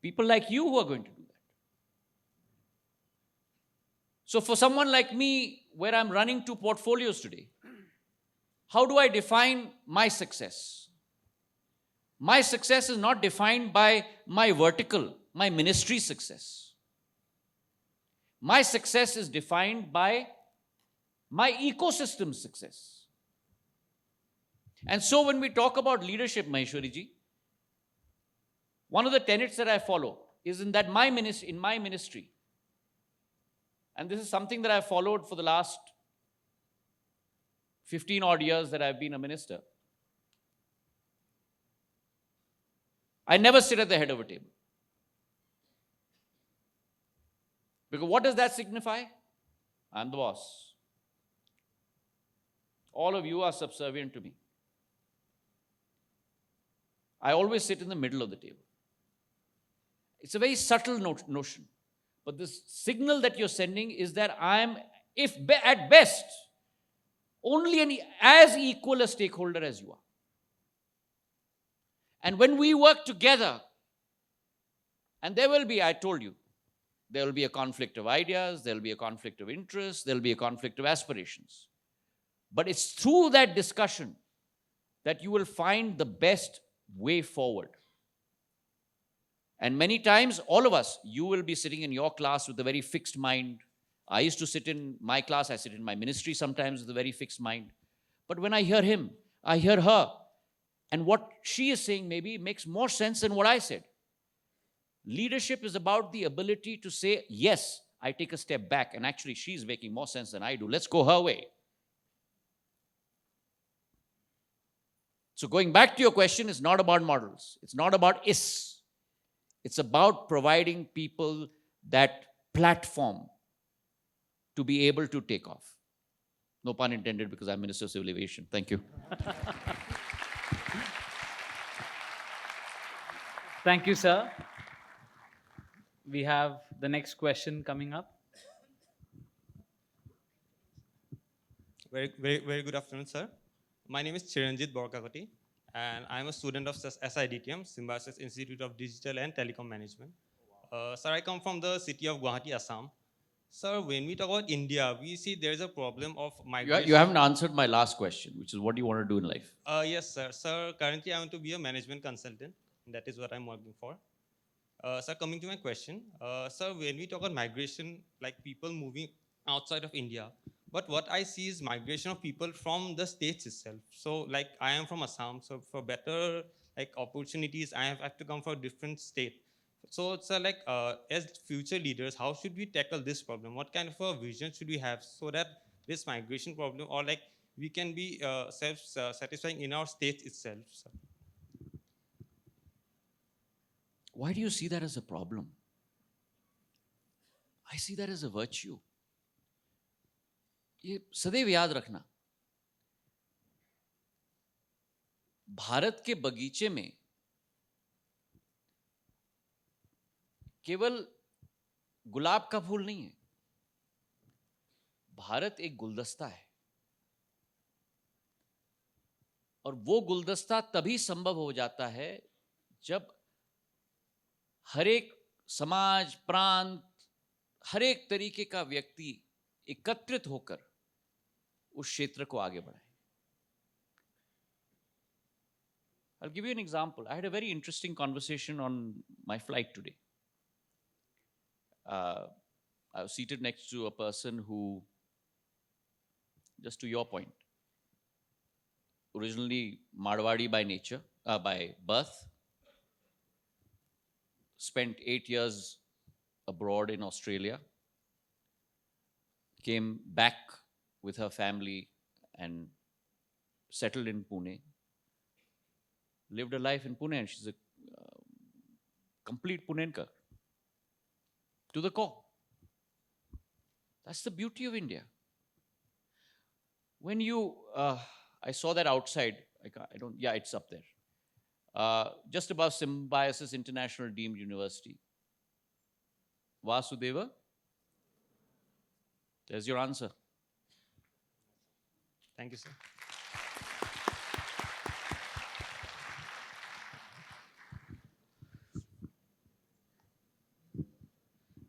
People like you who are going to do that. So for someone like me, where I'm running 2 portfolios today, how do I define my success? My success is not defined by my vertical, my ministry success. My success is defined by my ecosystem success. And so when we talk about leadership, Maheshwari ji, one of the tenets that I follow is in my ministry, and this is something that I've followed for the last 15 odd years that I've been a minister. I never sit at the head of a table. Because what does that signify? I'm the boss. All of you are subservient to me. I always sit in the middle of the table. It's a very subtle notion. But this signal that you're sending is that I'm, at best, only as equal a stakeholder as you are. And when we work together, and there will be, I told you, there will be a conflict of ideas, there will be a conflict of interests, there will be a conflict of aspirations. But it's through that discussion that you will find the best way forward. And many times, all of us, you will be sitting in your class with a very fixed mind. I used to sit in my class, I sit in my ministry sometimes with a very fixed mind. But when I hear him, I hear her, and what she is saying maybe makes more sense than what I said. Leadership is about the ability to say, yes, I take a step back, and actually she's making more sense than I do. Let's go her way. So going back to your question, it's not about models. It's not about is. It's about providing people that platform to be able to take off. No pun intended, because I'm Minister of Civil Aviation. Thank you. Thank you, sir. We have the next question coming up. Very good afternoon, sir. My name is Chiranjit Borkakoti, and I'm a student of SIDTM, Symbiosis Institute of Digital and Telecom Management. Sir, I come from the city of Guwahati, Assam. Sir, when we talk about India, we see there is a problem of migration. You haven't answered my last question, which is what do you want to do in life? Yes, sir. Sir, currently I want to be a management consultant. That is what I'm working for. Sir, coming to my question, sir, when we talk about migration, like people moving outside of India, but what I see is migration of people from the states itself. So, like I am from Assam, so for better like opportunities, I have to come from a different state. So, sir, like as future leaders, how should we tackle this problem? What kind of a vision should we have so that this migration problem, or like we can be self-satisfying in our state itself, sir? Why do you see that as a problem? I see that as a virtue. ये सदैव याद रखना, भारत के बगीचे में केवल गुलाब का फूल नहीं है. भारत एक गुलदस्ता है, और वो गुलदस्ता तभी संभव हो जाता है जब हर एक समाज, प्रांत, हर एक तरीके का व्यक्ति एकत्रित होकर उस क्षेत्र को आगे बढ़ाए. I'll give you an example. I had a very interesting conversation on my flight today. I was seated next to a person who, just to your point, originally Marwadi by nature, by birth, spent 8 years abroad in Australia, came back with her family and settled in Pune, lived a life in Pune, and she's a complete Punenkar to the core. That's the beauty of India. When you, I saw that outside. I don't. Yeah, it's up there. Just above Symbiosis International Deemed University. Vasudeva, there's your answer. Thank you, sir.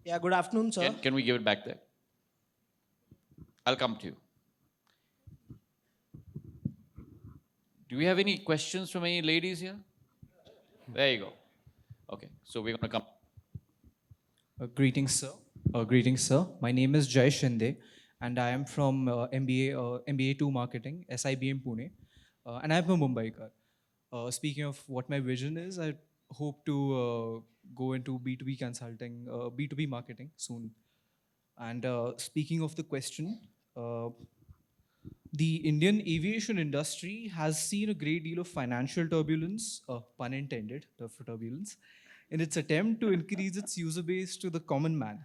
Yeah, good afternoon, sir. Can we give it back there? I'll come to you. Do we have any questions from any ladies here? There you go. Okay, so we're going to come. Greetings, sir. Greetings, sir. My name is Jay Shinde, and I am from MBA 2 Marketing, SIBM Pune, and I'm a Mumbaikar. Speaking of what my vision is, I hope to go into B2B consulting, B2B marketing soon. And speaking of the question, the Indian aviation industry has seen a great deal of financial turbulence, pun intended, turbulence, in its attempt to increase its user base to the common man.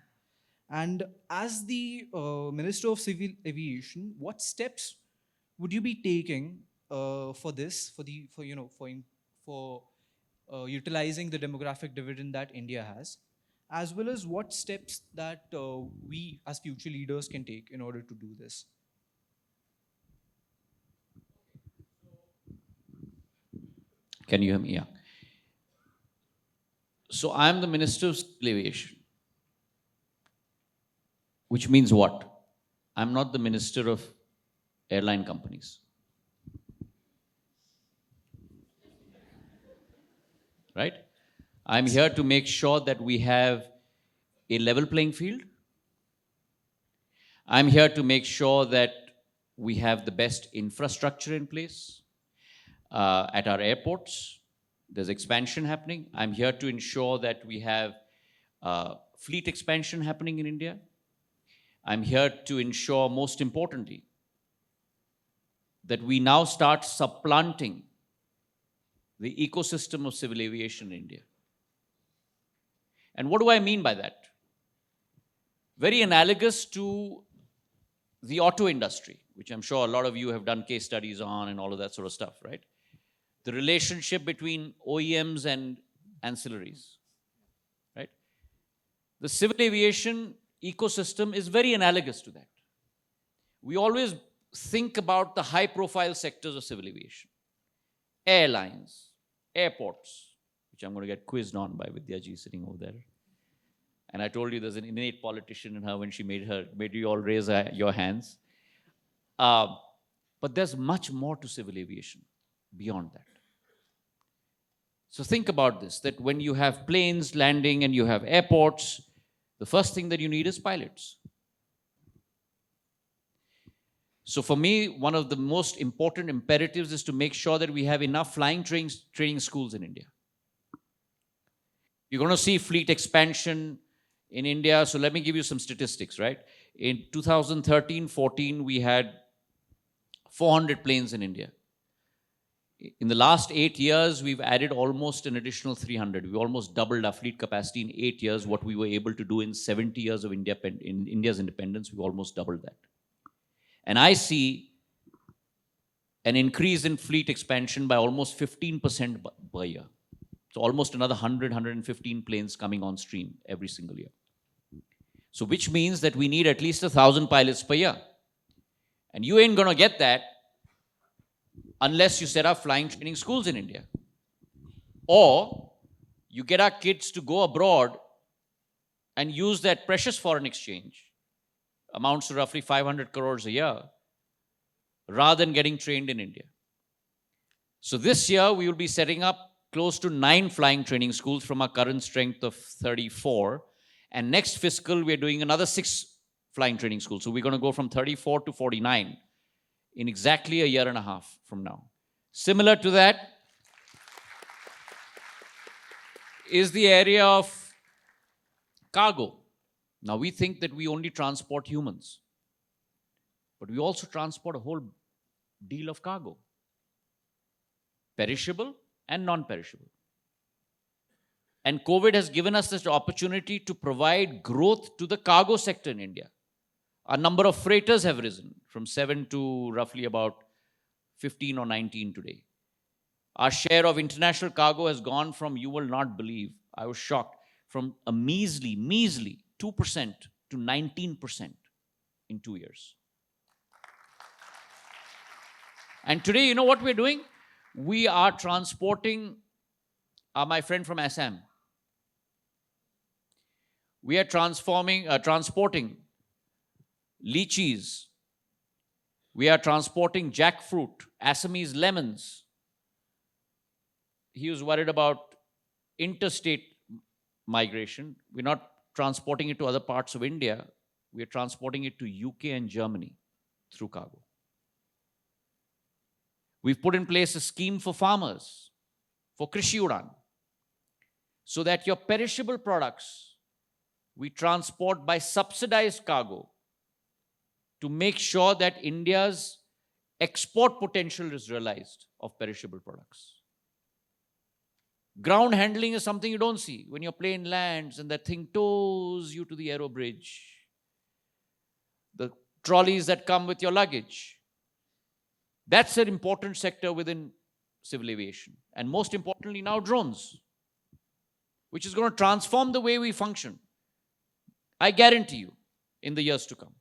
And as the Minister of Civil Aviation, what steps would you be taking for this, for utilizing the demographic dividend that India has, as well as what steps that we as future leaders can take in order to do this? Can you hear me? Yeah. So I'm the Minister of Civil Aviation, which means what? I'm not the Minister of Airline Companies. Right? I'm here to make sure that we have a level playing field. I'm here to make sure that we have the best infrastructure in place at our airports. There's expansion happening. I'm here to ensure that we have fleet expansion happening in India. I'm here to ensure, most importantly, that we now start supplanting the ecosystem of civil aviation in India. And what do I mean by that? Very analogous to the auto industry, which I'm sure a lot of you have done case studies on and all of that sort of stuff, right? The relationship between OEMs and ancillaries, right? The civil aviation ecosystem is very analogous to that. We always think about the high-profile sectors of civil aviation. Airlines, airports, which I'm going to get quizzed on by Vidyaji sitting over there. And I told you there's an innate politician in her when she made you all raise your hands. But there's much more to civil aviation beyond that. So think about this, that when you have planes landing and you have airports, the first thing that you need is pilots. So for me, one of the most important imperatives is to make sure that we have enough flying training schools in India. You're going to see fleet expansion in India. So let me give you some statistics, right? In 2013-14, we had 400 planes in India. In the last 8 years, we've added almost an additional 300. We almost doubled our fleet capacity in 8 years. What we were able to do in 70 years of India's independence, we almost doubled that. And I see an increase in fleet expansion by almost 15% per year. So almost another 100, 115 planes coming on stream every single year. So which means that we need at least 1,000 pilots per year. And you ain't going to get that unless you set up flying training schools in India. Or you get our kids to go abroad and use that precious foreign exchange, amounts to roughly 500 crores a year, rather than getting trained in India. So this year, we will be setting up close to 9 flying training schools from our current strength of 34. And next fiscal, we're doing another 6 flying training schools. So we're going to go from 34 to 49 in exactly a year and a half from now. Similar to that is the area of cargo. Now, we think that we only transport humans, but we also transport a whole deal of cargo, perishable and non-perishable. And COVID has given us this opportunity to provide growth to the cargo sector in India. Our number of freighters have risen from 7 to roughly about 15 or 19 today. Our share of international cargo has gone from, you will not believe, I was shocked, from a measly 2% to 19% in 2 years. And today, you know what we're doing? We are transporting, my friend from Assam, we are transporting lychees. We are transporting jackfruit, Assamese lemons. He was worried about interstate migration. We're not transporting it to other parts of India. We're transporting it to UK and Germany through cargo. We've put in place a scheme for farmers, for Krishi Udan, so that your perishable products we transport by subsidized cargo to make sure that India's export potential is realized of perishable products. Ground handling is something you don't see. When your plane lands and that thing tows you to the aero bridge, the trolleys that come with your luggage, that's an important sector within civil aviation. And most importantly now, drones, which is going to transform the way we function. I guarantee you, in the years to come.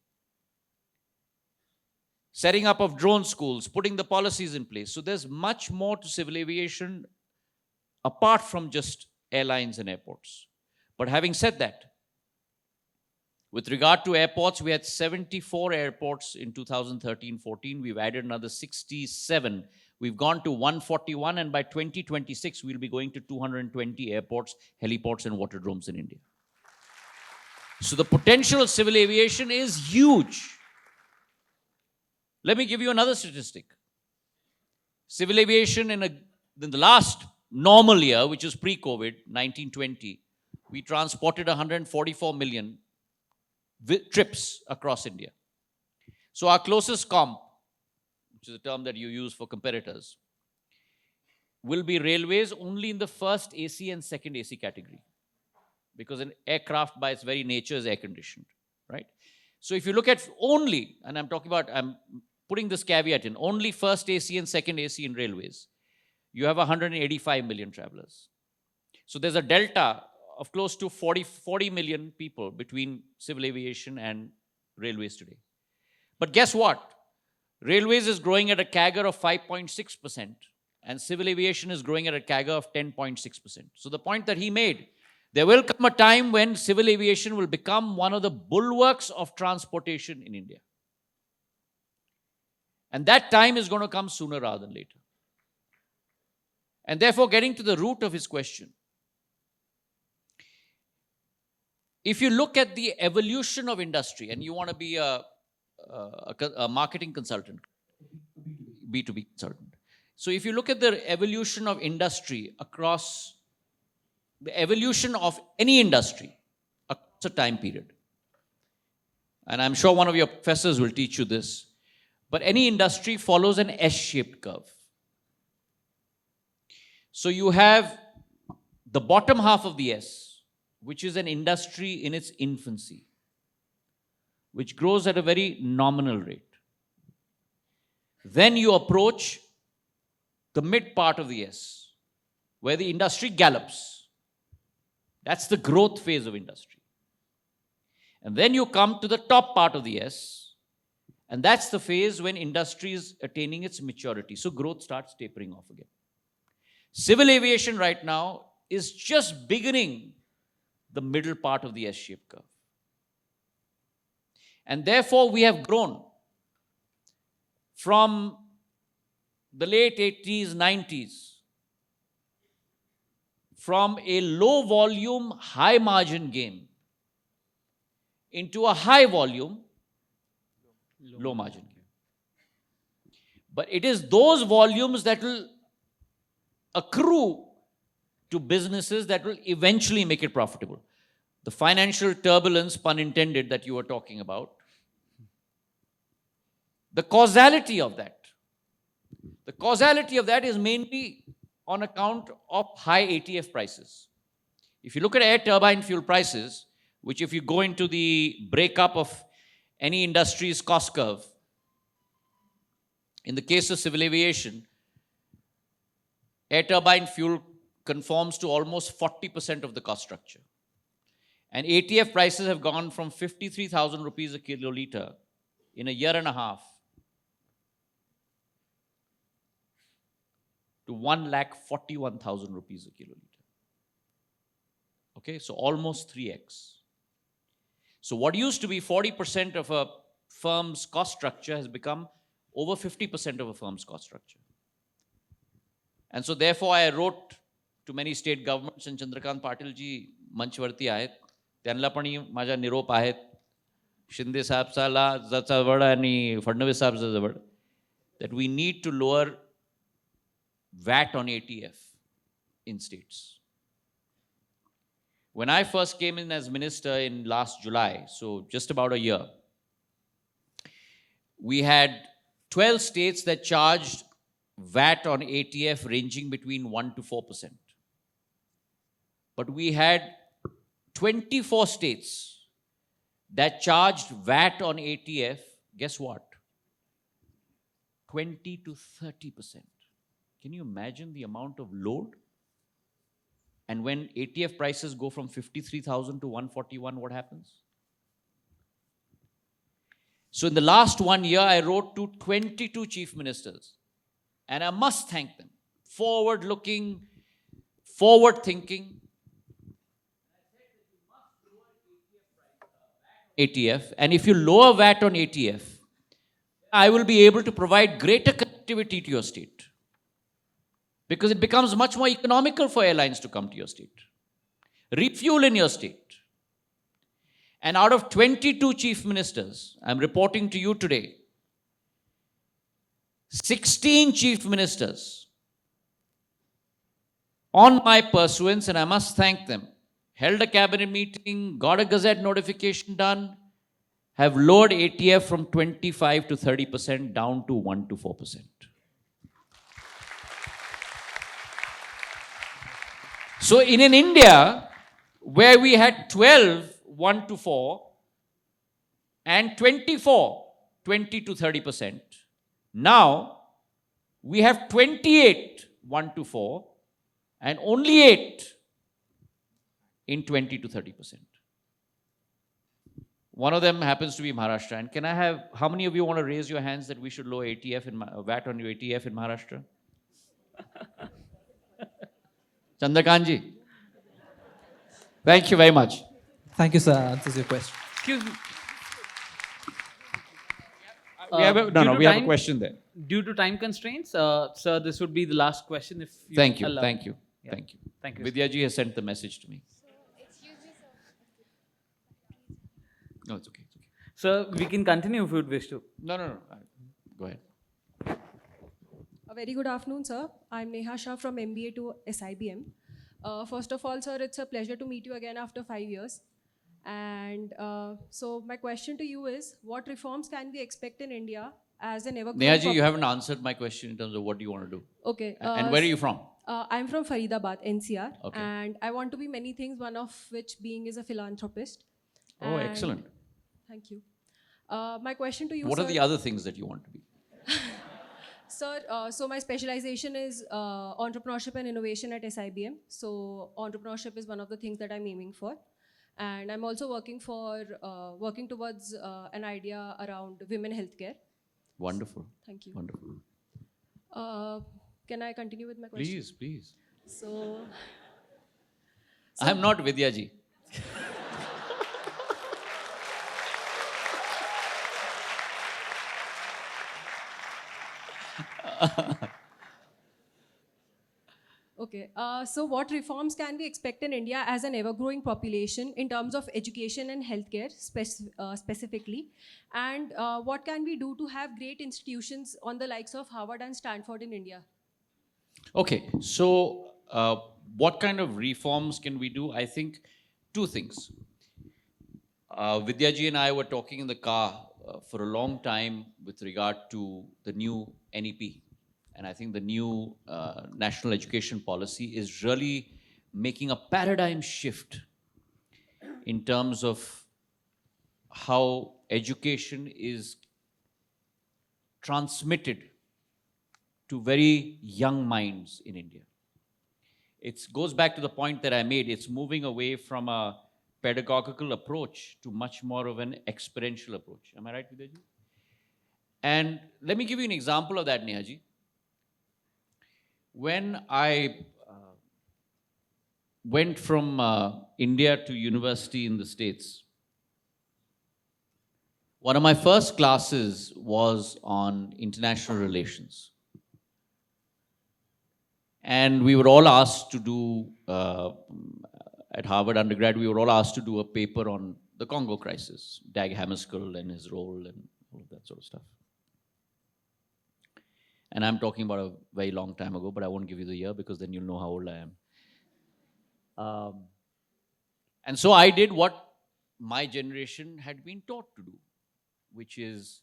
Setting up of drone schools, putting the policies in place. So there's much more to civil aviation apart from just airlines and airports. But having said that, with regard to airports, we had 74 airports in 2013-14. We've added another 67. We've gone to 141, and by 2026, we'll be going to 220 airports, heliports, and waterdromes in India. So the potential of civil aviation is huge. Let me give you another statistic. Civil aviation in the last normal year, which is pre-COVID, 1920, we transported 144 million trips across India. So our closest comp, which is a term that you use for competitors, will be railways only in the first AC and second AC category. Because an aircraft by its very nature is air-conditioned, right? So if you look at only, and I'm putting this caveat in, only first AC and second AC in railways, you have 185 million travelers. So there's a delta of close to 40 million people between civil aviation and railways today. But guess what? Railways is growing at a CAGR of 5.6%, and civil aviation is growing at a CAGR of 10.6%. So the point that he made, there will come a time when civil aviation will become one of the bulwarks of transportation in India. And that time is going to come sooner rather than later. And therefore, getting to the root of his question, if you look at the evolution of industry, and you want to be a marketing consultant, B2B consultant. So if you look at the evolution of industry across the evolution of any industry across a time period, and I'm sure one of your professors will teach you this, but any industry follows an S-shaped curve. So you have the bottom half of the S, which is an industry in its infancy, which grows at a very nominal rate. Then you approach the mid part of the S, where the industry gallops. That's the growth phase of industry. And then you come to the top part of the S, and that's the phase when industry is attaining its maturity. So growth starts tapering off again. Civil aviation right now is just beginning the middle part of the S-shaped curve. And therefore, we have grown from the late 80s, 90s, from a low volume, high margin game into a high volume, low margin game. But it is those volumes that will accrue to businesses that will eventually make it profitable. The financial turbulence, pun intended, that you were talking about, the causality of that is mainly on account of high ATF prices. If you look at air turbine fuel prices, which if you go into the breakup of any industry's cost curve, in the case of civil aviation, air turbine fuel conforms to almost 40% of the cost structure. And ATF prices have gone from 53,000 rupees a kiloliter in a year and a half to 1,41,000 rupees a kiloliter. Okay, so almost 3x. So what used to be 40% of a firm's cost structure has become over 50% of a firm's cost structure. And so therefore I wrote to many state governments, and Chandrakant Patil ji मंचवरती आहेत, त्यांना पण माझा निरोप आहेत, शिंदे साहेबाला जवळ आणि फडणवीस साहेब जवळ, that we need to lower VAT on ATF in states. When I first came in as minister in last July, so just about a year, we had 12 states that charged VAT on ATF ranging between 1 to 4%. But we had 24 states that charged VAT on ATF, guess what? 20 to 30%. Can you imagine the amount of load? And when ATF prices go from 53,000 to 141, what happens? So in the last 1 year, I wrote to 22 chief ministers, and I must thank them. Forward-looking, forward-thinking. ATF, and if you lower VAT on ATF, I will be able to provide greater connectivity to your state, because it becomes much more economical for airlines to come to your state, refuel in your state. And out of 22 chief ministers, I'm reporting to you today, 16 chief ministers, on my pursuance, and I must thank them, held a cabinet meeting, got a gazette notification done, have lowered ATF from 25 to 30% down to 1 to 4%. So in an India where we had 12 1 to 4 and 24 20 to 30%, now we have 28 1 to 4 and only 8 in 20 to 30%. One of them happens to be Maharashtra. And can I have, how many of you want to raise your hands that we should lower VAT on your ATF in Maharashtra? Chandrakanji. Thank you very much. Thank you, sir. Answers your question. Excuse me. We have a question there. Due to time constraints, sir, this would be the last question if you Thank you. allow. Thank you. Yeah. Thank you. Thank you. Vidyaji has sent the message to me. No, it's okay. It's okay. Sir, we can continue if you would wish to. No. Go ahead. A very good afternoon, sir. I'm Neha Shah from MBA to SIBM. First of all, sir, it's a pleasure to meet you again after 5 years. And so my question to you is, what reforms can we expect in India as an ever-growing... Neha ji, you haven't answered my question in terms of what do you want to do. Okay. And where are you from? I'm from Faridabad, NCR. Okay. And I want to be many things, one of which being is a philanthropist. Oh, And- excellent. Thank you. My question to you, What sir... are the other things that you want to be? Sir, so my specialization is entrepreneurship and innovation at SIBM. So entrepreneurship is one of the things that I'm aiming for. And I'm also working towards an idea around women healthcare. Wonderful. Thank you. Wonderful. Can I continue with my question? Please, please. So I'm not Vidyaji. okay. So what reforms can we expect in India as an ever-growing population in terms of education and healthcare specifically? And what can we do to have great institutions on the likes of Harvard and Stanford in India? Okay, so what kind of reforms can we do? I think two things. Vidyaji and I were talking in the car for a long time with regard to the new NEP. And I think the new national education policy is really making a paradigm shift in terms of how education is transmitted to very young minds in India. It goes back to the point that I made. It's moving away from a pedagogical approach to much more of an experiential approach. Am I right, Vidyaji? And let me give you an example of that, Nehaji. When I went from India to university in the States, one of my first classes was on international relations. And we were all asked to do, at Harvard undergrad, we were all asked to do a paper on the Congo crisis, Dag Hammarskjöld and his role and all of that sort of stuff. And I'm talking about a very long time ago, but I won't give you the year because then you'll know how old I am. And so I did what my generation had been taught to do, which is,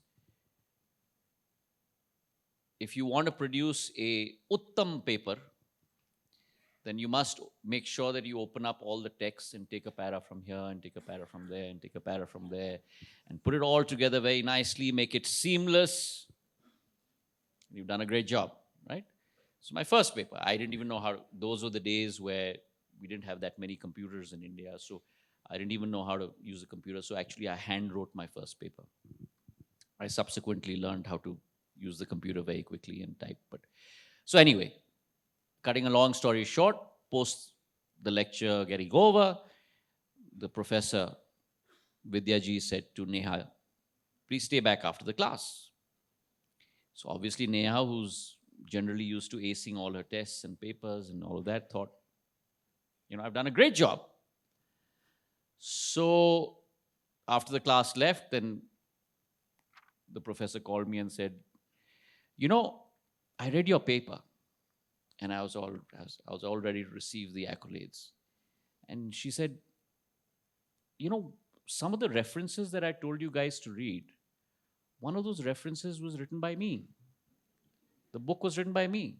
if you want to produce a Uttam paper, then you must make sure that you open up all the texts and take a para from here and take a para from there and take a para from there and put it all together very nicely, make it seamless. You've done a great job, right? So my first paper, I didn't even know how, those were the days where we didn't have that many computers in India, so I didn't even know how to use a computer, so actually I hand wrote my first paper. I subsequently learned how to use the computer very quickly and type. But so anyway, cutting a long story short, post the lecture getting over, the professor Vidyaji said to Neha, please stay back after the class. So obviously Neha, who's generally used to acing all her tests and papers and all of that, thought, you know, I've done a great job. So after the class left, then the professor called me and said, you know, I read your paper and I was all ready to receive the accolades. And she said, you know, some of the references that I told you guys to read, one of those references was written by me. The book was written by me.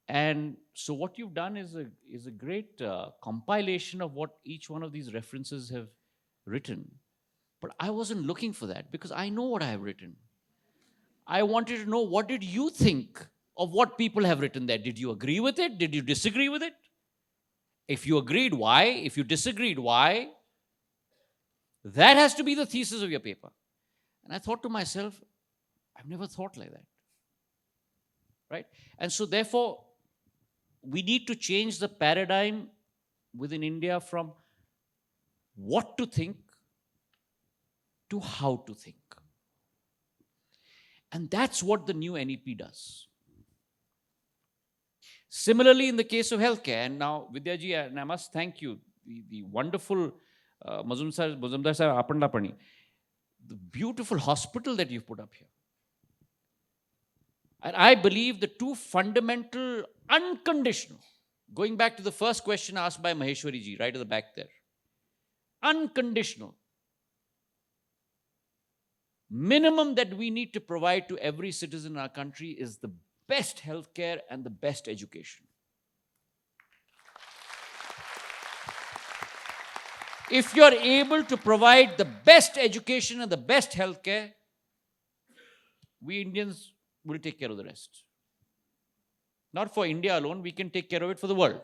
And so what you've done is a great compilation of what each one of these references have written. But I wasn't looking for that because I know what I have written. I wanted to know, what did you think of what people have written there? Did you agree with it? Did you disagree with it? If you agreed, why? If you disagreed, why? That has to be the thesis of your paper. And I thought to myself, I've never thought like that. Right? And so therefore, we need to change the paradigm within India from what to think to how to think. And that's what the new NEP does. Similarly, in the case of healthcare, and now Vidyaji, and I must thank you, the wonderful Mazumdar sir, Apandapani, the beautiful hospital that you've put up here. And I believe the two fundamental, unconditional, going back to the first question asked by Maheshwari ji, right at the back there, unconditional minimum that we need to provide to every citizen in our country is the best healthcare and the best education. If you're able to provide the best education and the best healthcare, we Indians will take care of the rest. Not for India alone, we can take care of it for the world.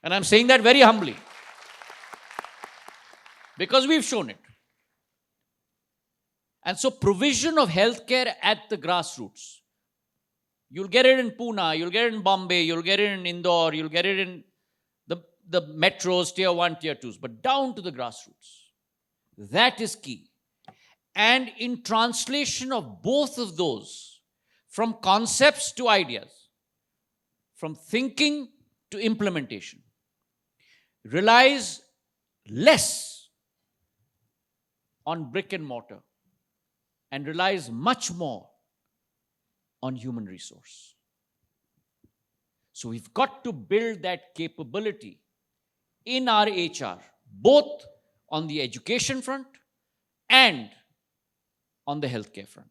And I'm saying that very humbly, because we've shown it. And so provision of healthcare at the grassroots. You'll get it in Pune, you'll get it in Bombay, you'll get it in Indore, you'll get it in the metros, tier 1, tier 2s, but down to the grassroots. That is key. And in translation of both of those, from concepts to ideas, from thinking to implementation, relies less on brick and mortar and relies much more on human resource. So we've got to build that capability in our HR, both on the education front and on the healthcare front.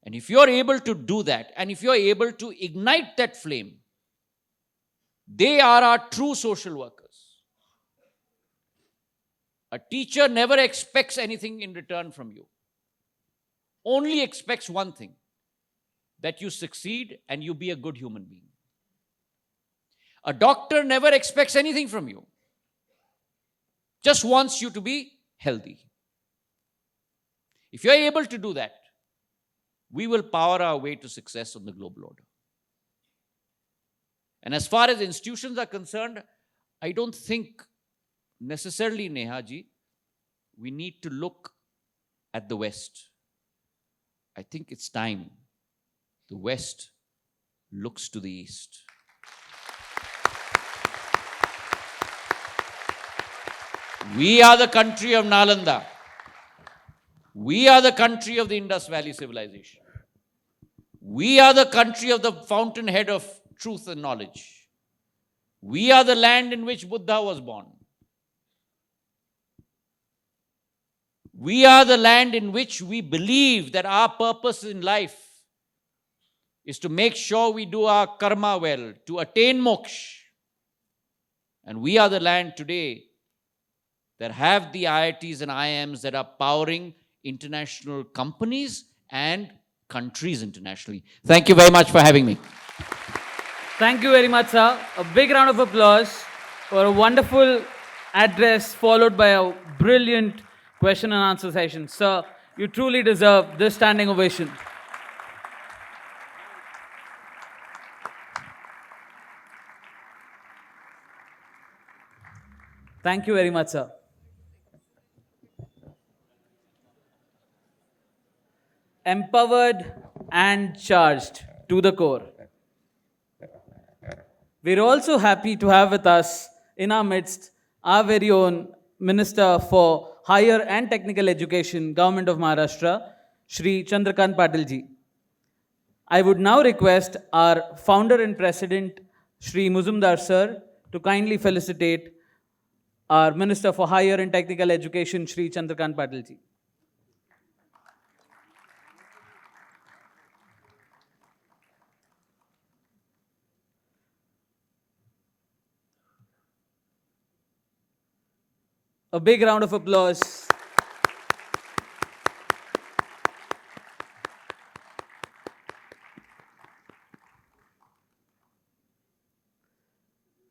And if you're able to do that, and if you're able to ignite that flame, They are our true social workers. A teacher never expects anything in return from you, only expects one thing, that you succeed and you be a good human being. A doctor never expects anything from you, just wants you to be healthy. If you're able to do that, we will power our way to success on the global order. And as far as institutions are concerned, I don't think necessarily, Neha ji, we need to look at the West. I think it's time the West looks to the East. We are the country of Nalanda. We are the country of the Indus Valley civilization. We are the country of the fountainhead of truth and knowledge. We are the land in which Buddha was born. We are the land in which we believe that our purpose in life is to make sure we do our karma well, to attain moksha. And we are the land today that have the IITs and IIMs that are powering international companies and countries internationally. Thank you very much for having me. Thank you very much, sir. A big round of applause for a wonderful address followed by a brilliant question and answer session. Sir, you truly deserve this standing ovation. Thank you very much, sir. Empowered and charged to the core. We're also happy to have with us in our midst our very own Minister for Higher and Technical Education, Government of Maharashtra, Shri Chandrakant Patil ji. I would now request our founder and president, Shri Muzumdar sir, to kindly felicitate our Minister for Higher and Technical Education, Shri Chandrakant Patil ji. A big round of applause.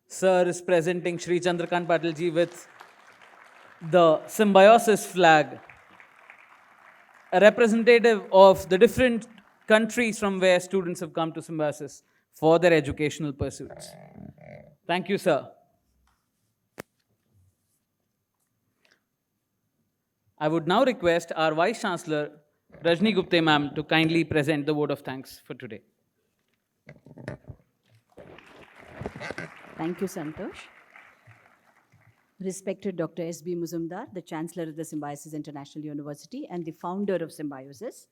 Sir is presenting Shri Chandrakant Patil ji with the Symbiosis flag, a representative of the different countries from where students have come to Symbiosis for their educational pursuits. Thank you, sir. I would now request our Vice Chancellor, Rajni Gupte ma'am, to kindly present the vote of thanks for today. Thank you, Santosh. Respected Dr. S.B. Muzumdar, the Chancellor of the Symbiosis International University and the founder of Symbiosis.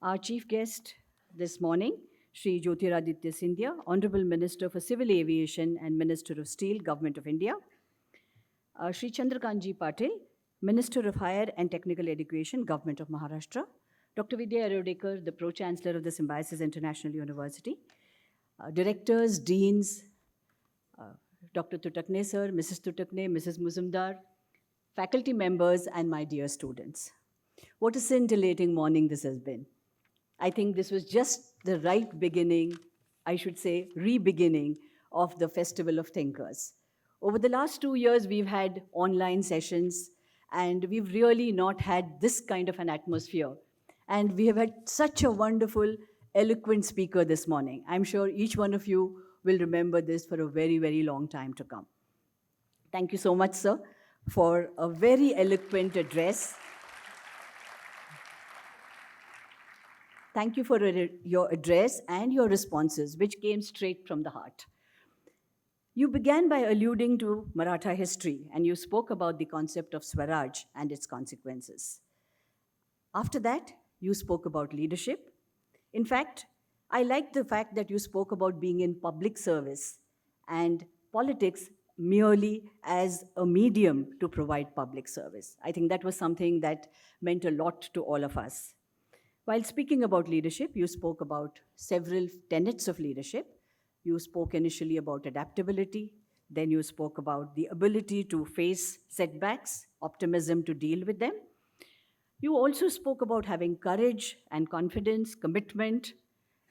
Our chief guest this morning, Shri Jyotiraditya Scindia, Honorable Minister for Civil Aviation and Minister of Steel, Government of India. Shri Chandrakantji Patil, Minister of Higher and Technical Education, Government of Maharashtra. Dr. Vidya Arodekar, the Pro-Chancellor of the Symbiosis International University. Directors, Deans, Dr. Tutakne sir, Mrs. Tutakne, Mrs. Muzumdar, faculty members, and my dear students. What a scintillating morning this has been. I think this was just the right beginning, I should say re-beginning, of the Festival of Thinkers. Over the last 2 years, we've had online sessions, and we've really not had this kind of an atmosphere. And we have had such a wonderful, eloquent speaker this morning. I'm sure each one of you will remember this for a very, very long time to come. Thank you so much, sir, for a very eloquent address. Thank you for your address and your responses, which came straight from the heart. You began by alluding to Maratha history, and you spoke about the concept of Swaraj and its consequences. After that, you spoke about leadership. In fact, I liked the fact that you spoke about being in public service and politics merely as a medium to provide public service. I think that was something that meant a lot to all of us. While speaking about leadership, you spoke about several tenets of leadership, You spoke initially about adaptability, then you spoke about the ability to face setbacks, optimism to deal with them. You also spoke about having courage and confidence, commitment,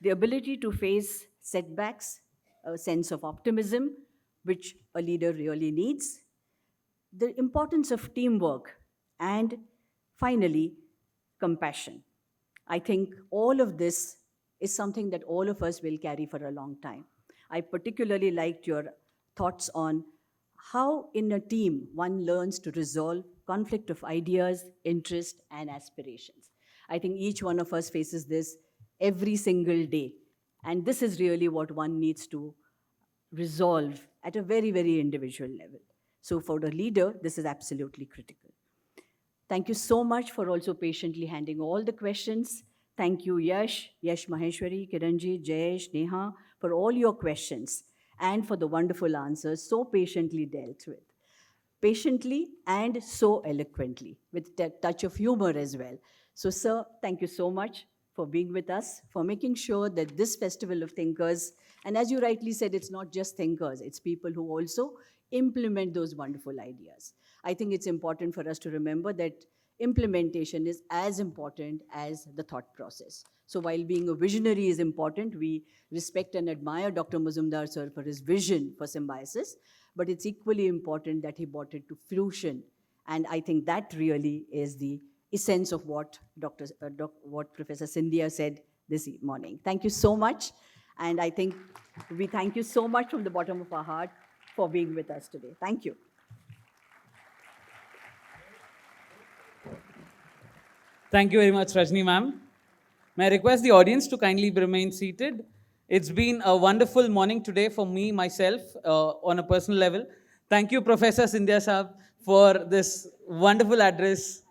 the ability to face setbacks, a sense of optimism, which a leader really needs, the importance of teamwork, and finally, compassion. I think all of this is something that all of us will carry for a long time. I particularly liked your thoughts on how in a team one learns to resolve conflict of ideas, interest, and aspirations. I think each one of us faces this every single day. And this is really what one needs to resolve at a very, very individual level. So for the leader, this is absolutely critical. Thank you so much for also patiently handling all the questions. Thank you, Yash Maheshwari, Kiranji, Jayesh, Neha, for all your questions and for the wonderful answers so patiently dealt with. Patiently and so eloquently, with a touch of humor as well. So, sir, thank you so much for being with us, for making sure that this Festival of Thinkers, and as you rightly said, it's not just thinkers, it's people who also implement those wonderful ideas. I think it's important for us to remember that implementation is as important as the thought process. So while being a visionary is important, we respect and admire Dr. Mazumdar sir for his vision for symbiosis, but it's equally important that he brought it to fruition. And I think that really is the essence of what what Professor Scindia said this morning. Thank you so much. And I think we thank you so much from the bottom of our heart for being with us today. Thank you. Thank you very much, Rajni ma'am. May I request the audience to kindly remain seated? It's been a wonderful morning today for me, myself, on a personal level. Thank you, Professor Scindia Saab, for this wonderful address.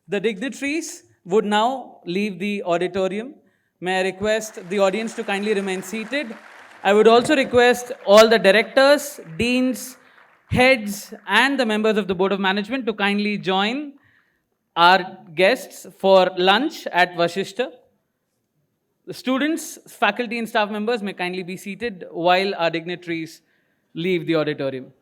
The dignitaries would now leave the auditorium. May I request the audience to kindly remain seated. I would also request all the directors, deans, heads, and the members of the Board of Management to kindly join our guests for lunch at Vashishta. The students, faculty, and staff members may kindly be seated while our dignitaries leave the auditorium.